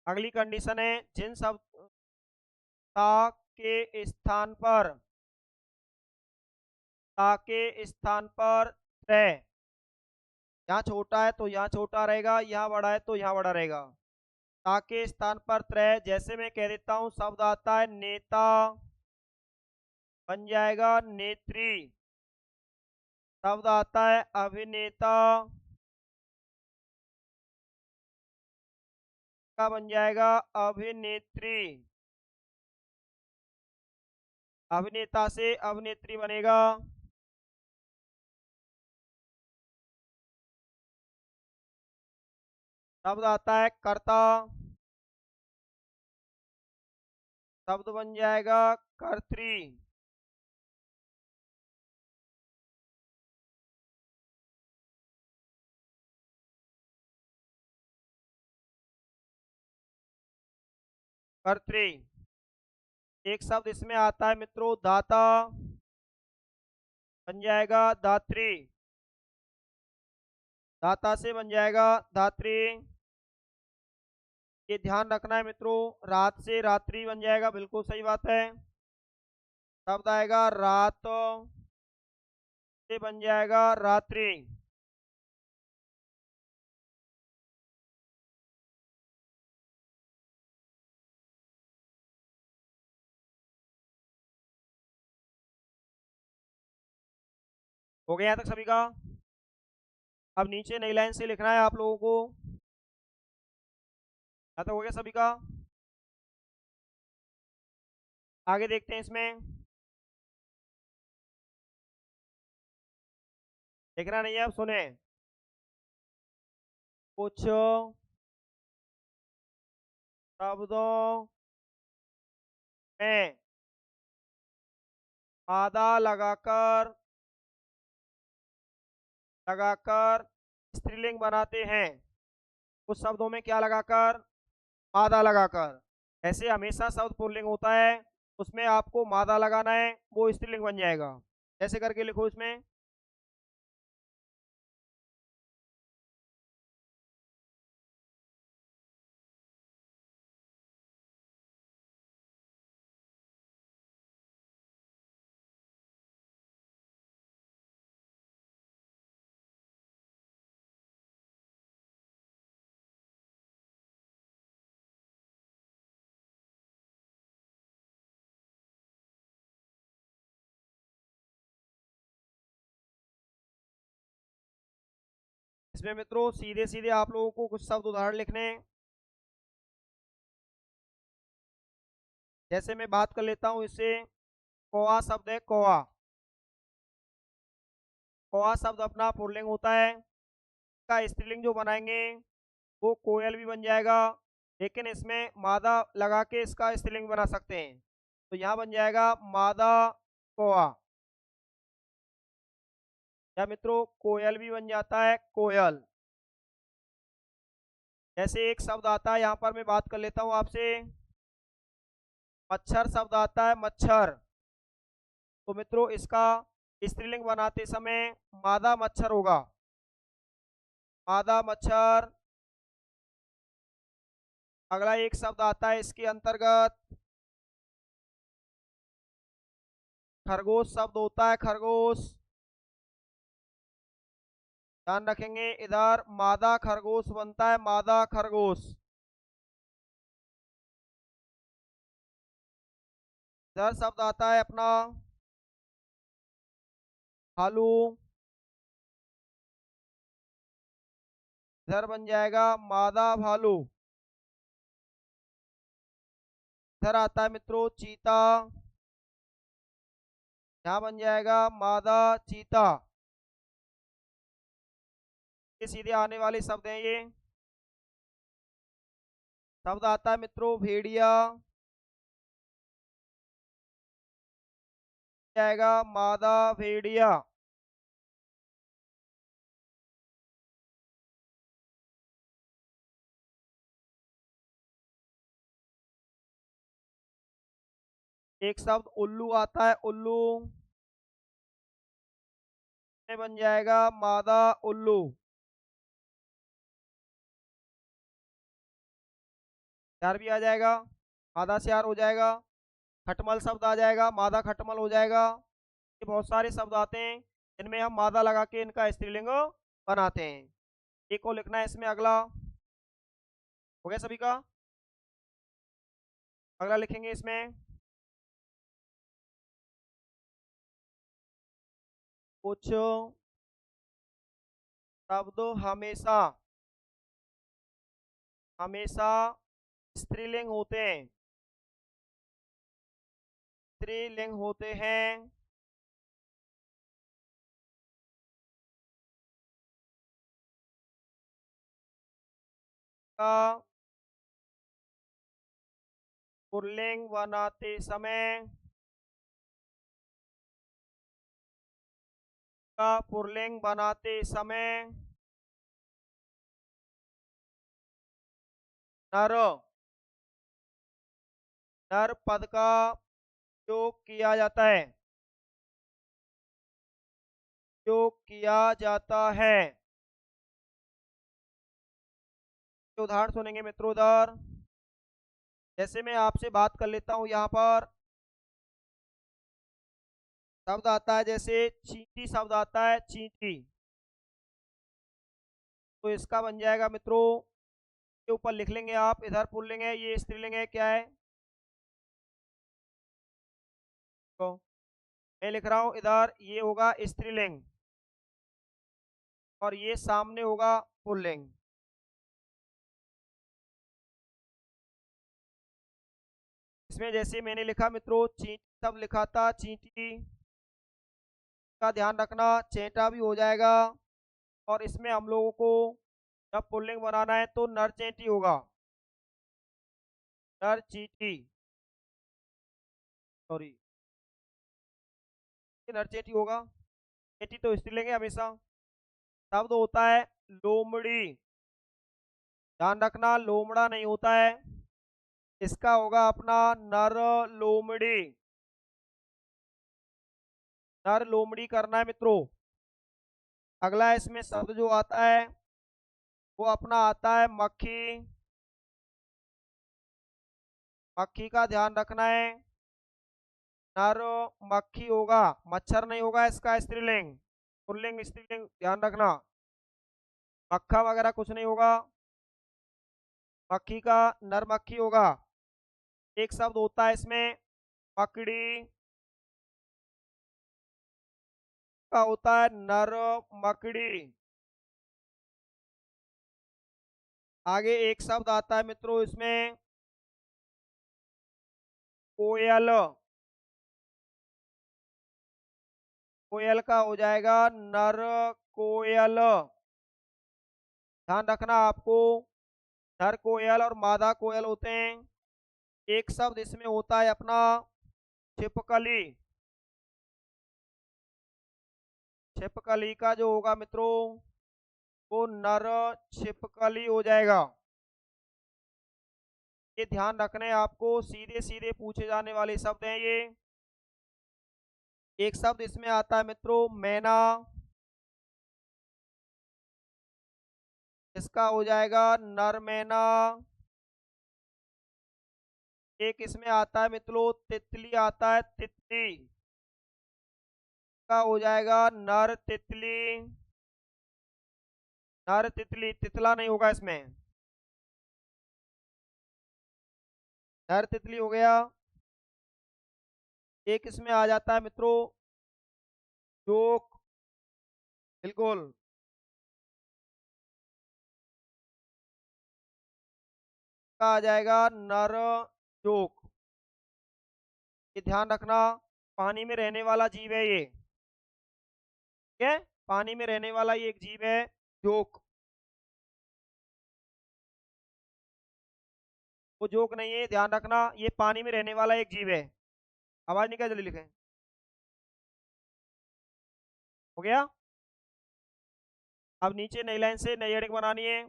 अगली कंडीशन है जिन शब्द ता के स्थान पर, ता के स्थान पर त्रय, यहाँ छोटा है तो यहाँ छोटा रहेगा, यहाँ बड़ा है तो यहाँ बड़ा रहेगा। ता के स्थान पर त्रय, जैसे मैं कह देता हूँ शब्द आता है नेता, बन जाएगा नेत्री। शब्द आता है अभिनेता, का बन जाएगा अभिनेत्री। अभिनेता से अभिनेत्री बनेगा। शब्द आता है कर्ता, शब्द बन जाएगा कर्त्री। कर्त्री। एक शब्द इसमें आता है मित्रों दाता, बन जाएगा दात्री। दाता से बन जाएगा दात्री। ये ध्यान रखना है मित्रों, रात से रात्रि बन जाएगा, बिल्कुल सही बात है। शब्द आएगा रात, से बन जाएगा रात्रि। हो गया यहाँ तक सभी का। अब नीचे नई लाइन से लिखना है आप लोगों को। यहाँ तक हो गया सभी का। आगे देखते हैं इसमें। लिखना नहीं है, अब सुने। कुछ शब्दों में मादा लगाकर, लगाकर स्त्रीलिंग बनाते हैं। कुछ शब्दों में क्या लगाकर, मादा लगाकर। ऐसे हमेशा शब्द पुल्लिंग होता है, उसमें आपको मादा लगाना है, वो स्त्रीलिंग बन जाएगा। ऐसे करके लिखो इसमें। इसमें मित्रों सीधे सीधे आप लोगों को कुछ शब्द उदाहरण लिखने हैं। जैसे मैं बात कर लेता हूँ इससे, कौआ शब्द है, कौआ। कौआ शब्द अपना पुल्लिंग होता है। इसका स्त्रीलिंग जो बनाएंगे वो कोयल भी बन जाएगा, लेकिन इसमें मादा लगा के इसका स्त्रीलिंग बना सकते हैं। तो यहाँ बन जाएगा मादा कौआ। या मित्रों कोयल भी बन जाता है, कोयल। जैसे एक शब्द आता है, यहाँ पर मैं बात कर लेता हूँ आपसे, मच्छर शब्द आता है, मच्छर। तो मित्रों इसका स्त्रीलिंग बनाते समय मादा मच्छर होगा, मादा मच्छर। अगला एक शब्द आता है इसके अंतर्गत, खरगोश शब्द होता है, खरगोश। ध्यान रखेंगे, इधर मादा खरगोश बनता है, मादा खरगोश। इधर शब्द आता है अपना भालू, इधर बन जाएगा मादा भालू। इधर आता है मित्रों चीता, यहाँ बन जाएगा मादा चीता। ये सीधे आने वाले शब्द हैं ये। शब्द आता है मित्रों भेड़िया, जाएगा मादा भेड़िया। एक शब्द उल्लू आता है, उल्लू, में बन जाएगा मादा उल्लू। यार भी आ जाएगा, मादा से यार हो जाएगा। खटमल शब्द आ जाएगा, मादा खटमल हो जाएगा। ये बहुत सारे शब्द आते हैं, इनमें हम मादा लगा के इनका स्त्रीलिंग बनाते हैं। एक को लिखना है इसमें, अगला हो गया सभी का। अगला लिखेंगे इसमें, कुछ शब्द हमेशा हमेशा स्त्रीलिंग होते हैं, स्त्रीलिंग होते हैं। का पुल्लिंग बनाते समय, का पुल्लिंग बनाते समय नर, नर पद का उपयोग किया जाता है, उपयोग किया जाता है। उदाहरण सुनेंगे मित्रों उधर। जैसे मैं आपसे बात कर लेता हूं, यहाँ पर शब्द आता है जैसे चींटी शब्द आता है, चींटी। तो इसका बन जाएगा मित्रों, के ऊपर लिख लेंगे आप, इधर पुल्लिंग है, ये स्त्रीलिंग है, क्या है। तो मैं लिख रहा हूं इधर, ये होगा स्त्रीलिंग और ये सामने होगा पुल्लिंग। इसमें जैसे मैंने लिखा मित्रों, चींटी शब्द लिखा था, चींटी का ध्यान रखना, चेंटा भी हो जाएगा। और इसमें हम लोगों को जब पुल्लिंग बनाना है तो नर चेंटी होगा, नर चींटी, सॉरी, नर चेंटी होगा। चेंटी तो स्त्रीलिंग है हमेशा। शब्द होता है लोमड़ी, ध्यान रखना लोमड़ा नहीं होता है, इसका होगा अपना नर लोमड़ी, नर लोमड़ी करना है मित्रों। अगला इसमें शब्द जो आता है वो अपना आता है मक्खी, मक्खी का ध्यान रखना है, नर मक्खी होगा, मच्छर नहीं होगा इसका स्त्रीलिंग, पुल्लिंग स्त्रीलिंग ध्यान रखना। मक्खा वगैरह कुछ नहीं होगा, मक्खी का नर मक्खी होगा। एक शब्द होता है इसमें मकड़ी, का होता है नर मकड़ी। आगे एक शब्द आता है मित्रों इसमें कोयल, कोयल का हो जाएगा नर कोयल। ध्यान रखना आपको, नर कोयल और मादा कोयल होते हैं। एक शब्द इसमें होता है अपना छिपकली। छिपकली का जो होगा मित्रों वो नर छिपकली हो जाएगा। ये ध्यान रखने आपको, सीधे सीधे पूछे जाने वाले शब्द हैं ये। एक शब्द इसमें आता है मित्रों मैना, इसका हो जाएगा नर मैना। एक इसमें आता है मित्रों तितली, आता है तितली, का हो जाएगा नर तितली। नर तितली, तितला नहीं होगा इसमें, नर तितली हो गया। एक इसमें आ जाता है मित्रों जोक, बिल्कुल, का आ जाएगा नर जोक। ये ध्यान रखना, पानी में रहने वाला जीव है ये, ठीक है, पानी में रहने वाला ये एक जीव है जोक। वो जोक नहीं है, ध्यान रखना, ये पानी में रहने वाला एक जीव है। आवाज निकाल, जल्दी लिखें। हो गया। अब नीचे नई लाइन से नई हेडिंग बनानी है।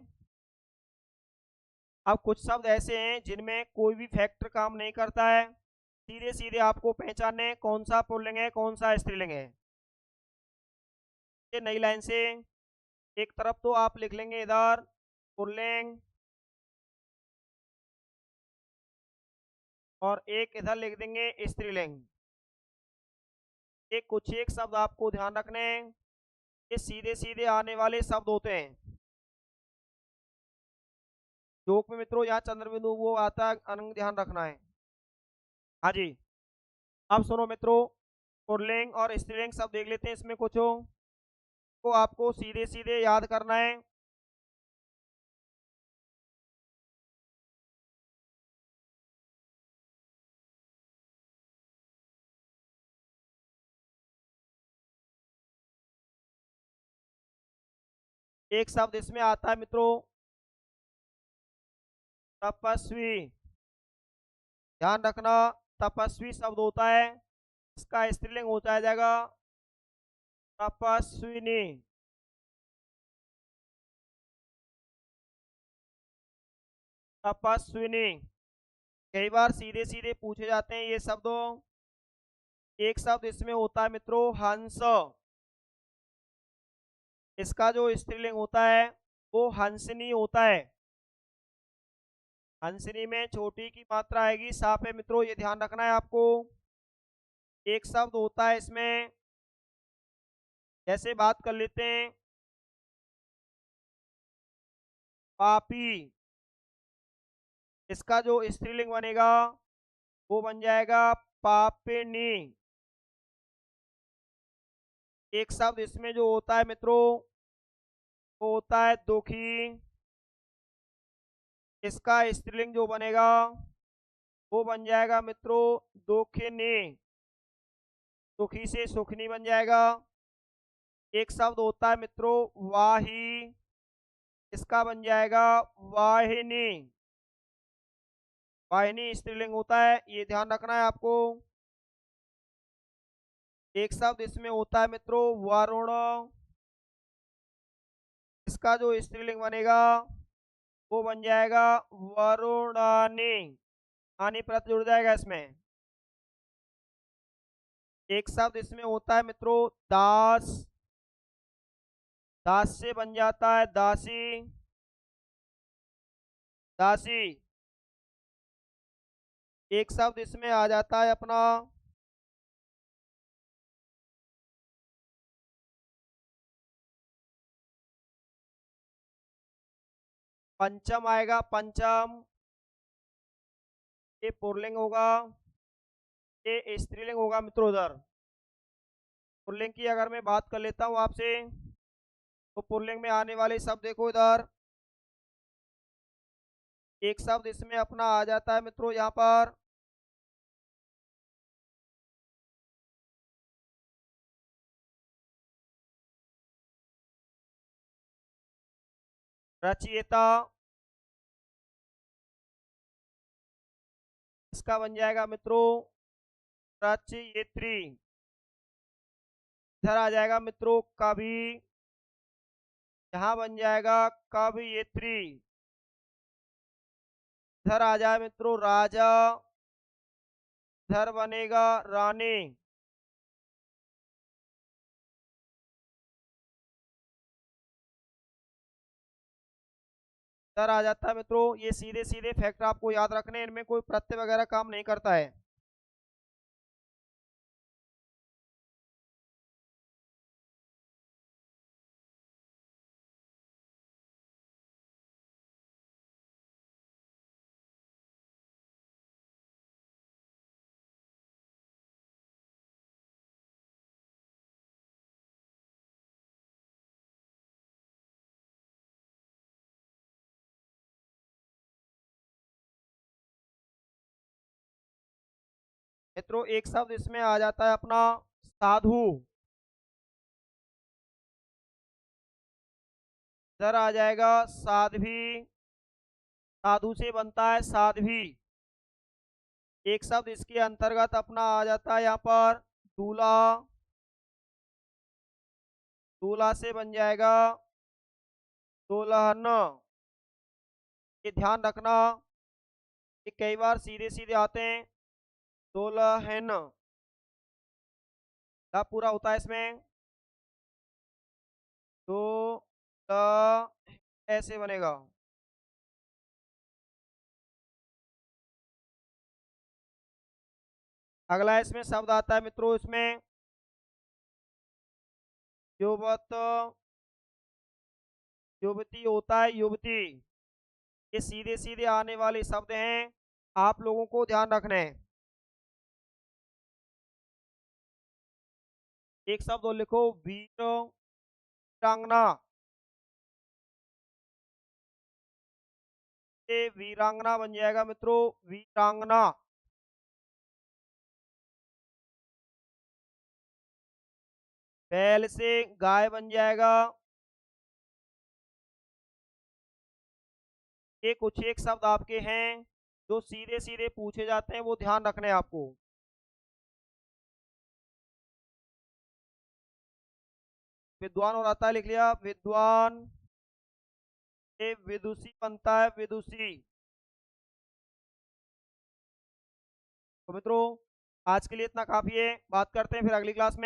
अब कुछ शब्द ऐसे हैं जिनमें कोई भी फैक्टर काम नहीं करता है, सीधे सीधे आपको पहचानने कौन सा पुल्लिंग है कौन सा स्त्रीलिंग है। ये नई लाइन से एक तरफ तो आप लिख लेंगे इधर पुल्लिंग, और एक इधर लिख देंगे स्त्रीलिंग। एक कुछ एक शब्द आपको ध्यान रखने हैं, ये सीधे सीधे आने वाले शब्द होते हैं। जोक में मित्रों यहाँ चंद्र बिंदु वो आता है, अंग ध्यान रखना है। हाँ जी। अब सुनो मित्रों, पुल्लिंग और स्त्रीलिंग शब्द देख लेते हैं इसमें कुछ हो, को आपको सीधे सीधे याद करना है। एक शब्द इसमें आता है मित्रों तपस्वी। ध्यान रखना, तपस्वी शब्द होता है, इसका स्त्रीलिंग होता है जाएगा तपस्विनी। तपस्विनी कई बार सीधे सीधे पूछे जाते हैं ये शब्दों। एक शब्द इसमें होता है मित्रों हंस, इसका जो स्त्रीलिंग होता है वो हंसनी होता है। हंसनी में छोटी की मात्रा आएगी, साफ है मित्रों, ये ध्यान रखना है आपको। एक शब्द होता है इसमें, जैसे बात कर लेते हैं पापी, इसका जो स्त्रीलिंग बनेगा वो बन जाएगा पापिनी। एक शब्द इसमें जो होता है मित्रों वो होता है दुखी, इसका स्त्रीलिंग जो बनेगा वो बन जाएगा मित्रों दुखिनी। दुखी से सुखनी बन जाएगा। एक शब्द होता है मित्रों वाही, इसका बन जाएगा वाहिनी। वाहिनी स्त्रीलिंग होता है, ये ध्यान रखना है आपको। एक शब्द इसमें होता है मित्रों वरुण, इसका जो स्त्रीलिंग बनेगा वो बन जाएगा वरुणानी। आनी प्रत्यय जुड़ जाएगा इसमें। एक शब्द इसमें होता है मित्रों दास, दास से बन जाता है दासी, दासी। एक शब्द इसमें आ जाता है अपना पंचम, आएगा पंचम, ये पुल्लिंग होगा, ये स्त्रीलिंग होगा मित्रों। उधर पुल्लिंग की अगर मैं बात कर लेता हूँ आपसे, तो पुल्लिंग में आने वाले शब्द देखो इधर। एक शब्द इसमें अपना आ जाता है मित्रों यहाँ पर रचयिता, इसका बन जाएगा मित्रों रचयित्री। इधर आ जाएगा मित्रों कवि, यहाँ बन जाएगा कवयित्री। इधर आ जाए मित्रों राजा, इधर बनेगा रानी। इधर आ जाता है मित्रों, ये सीधे सीधे फैक्टर आपको याद रखने, इनमें कोई प्रत्यय वगैरह काम नहीं करता है। मित्रों एक शब्द इसमें आ जाता है अपना साधु। इधर आ जाएगा साध्वी, साधु से बनता है साध्वी। एक शब्द इसके अंतर्गत अपना आ जाता है यहाँ पर दूल्हा, दूल्हा से बन जाएगा दुल्हन। ये ध्यान रखना, ये कई बार सीधे सीधे आते हैं दुल्हन, पूरा होता है इसमें तो ऐसे बनेगा। अगला इसमें शब्द आता है मित्रों इसमें युवत, युवती होता है युवती। ये सीधे सीधे आने वाले शब्द हैं, आप लोगों को ध्यान रखना है। एक शब्द और लिखो वीर, वीरांगना। ये वीरांगना बन जाएगा मित्रों वीरांगना। बैल से गाय बन जाएगा। ये कुछ एक शब्द आपके हैं जो सीधे सीधे पूछे जाते हैं, वो ध्यान रखना है आपको। विद्वान और आता है, लिख लिया विद्वान। ये विदुषी बनता है विदुषी। तो मित्रों आज के लिए इतना काफी है, बात करते हैं फिर अगली क्लास में।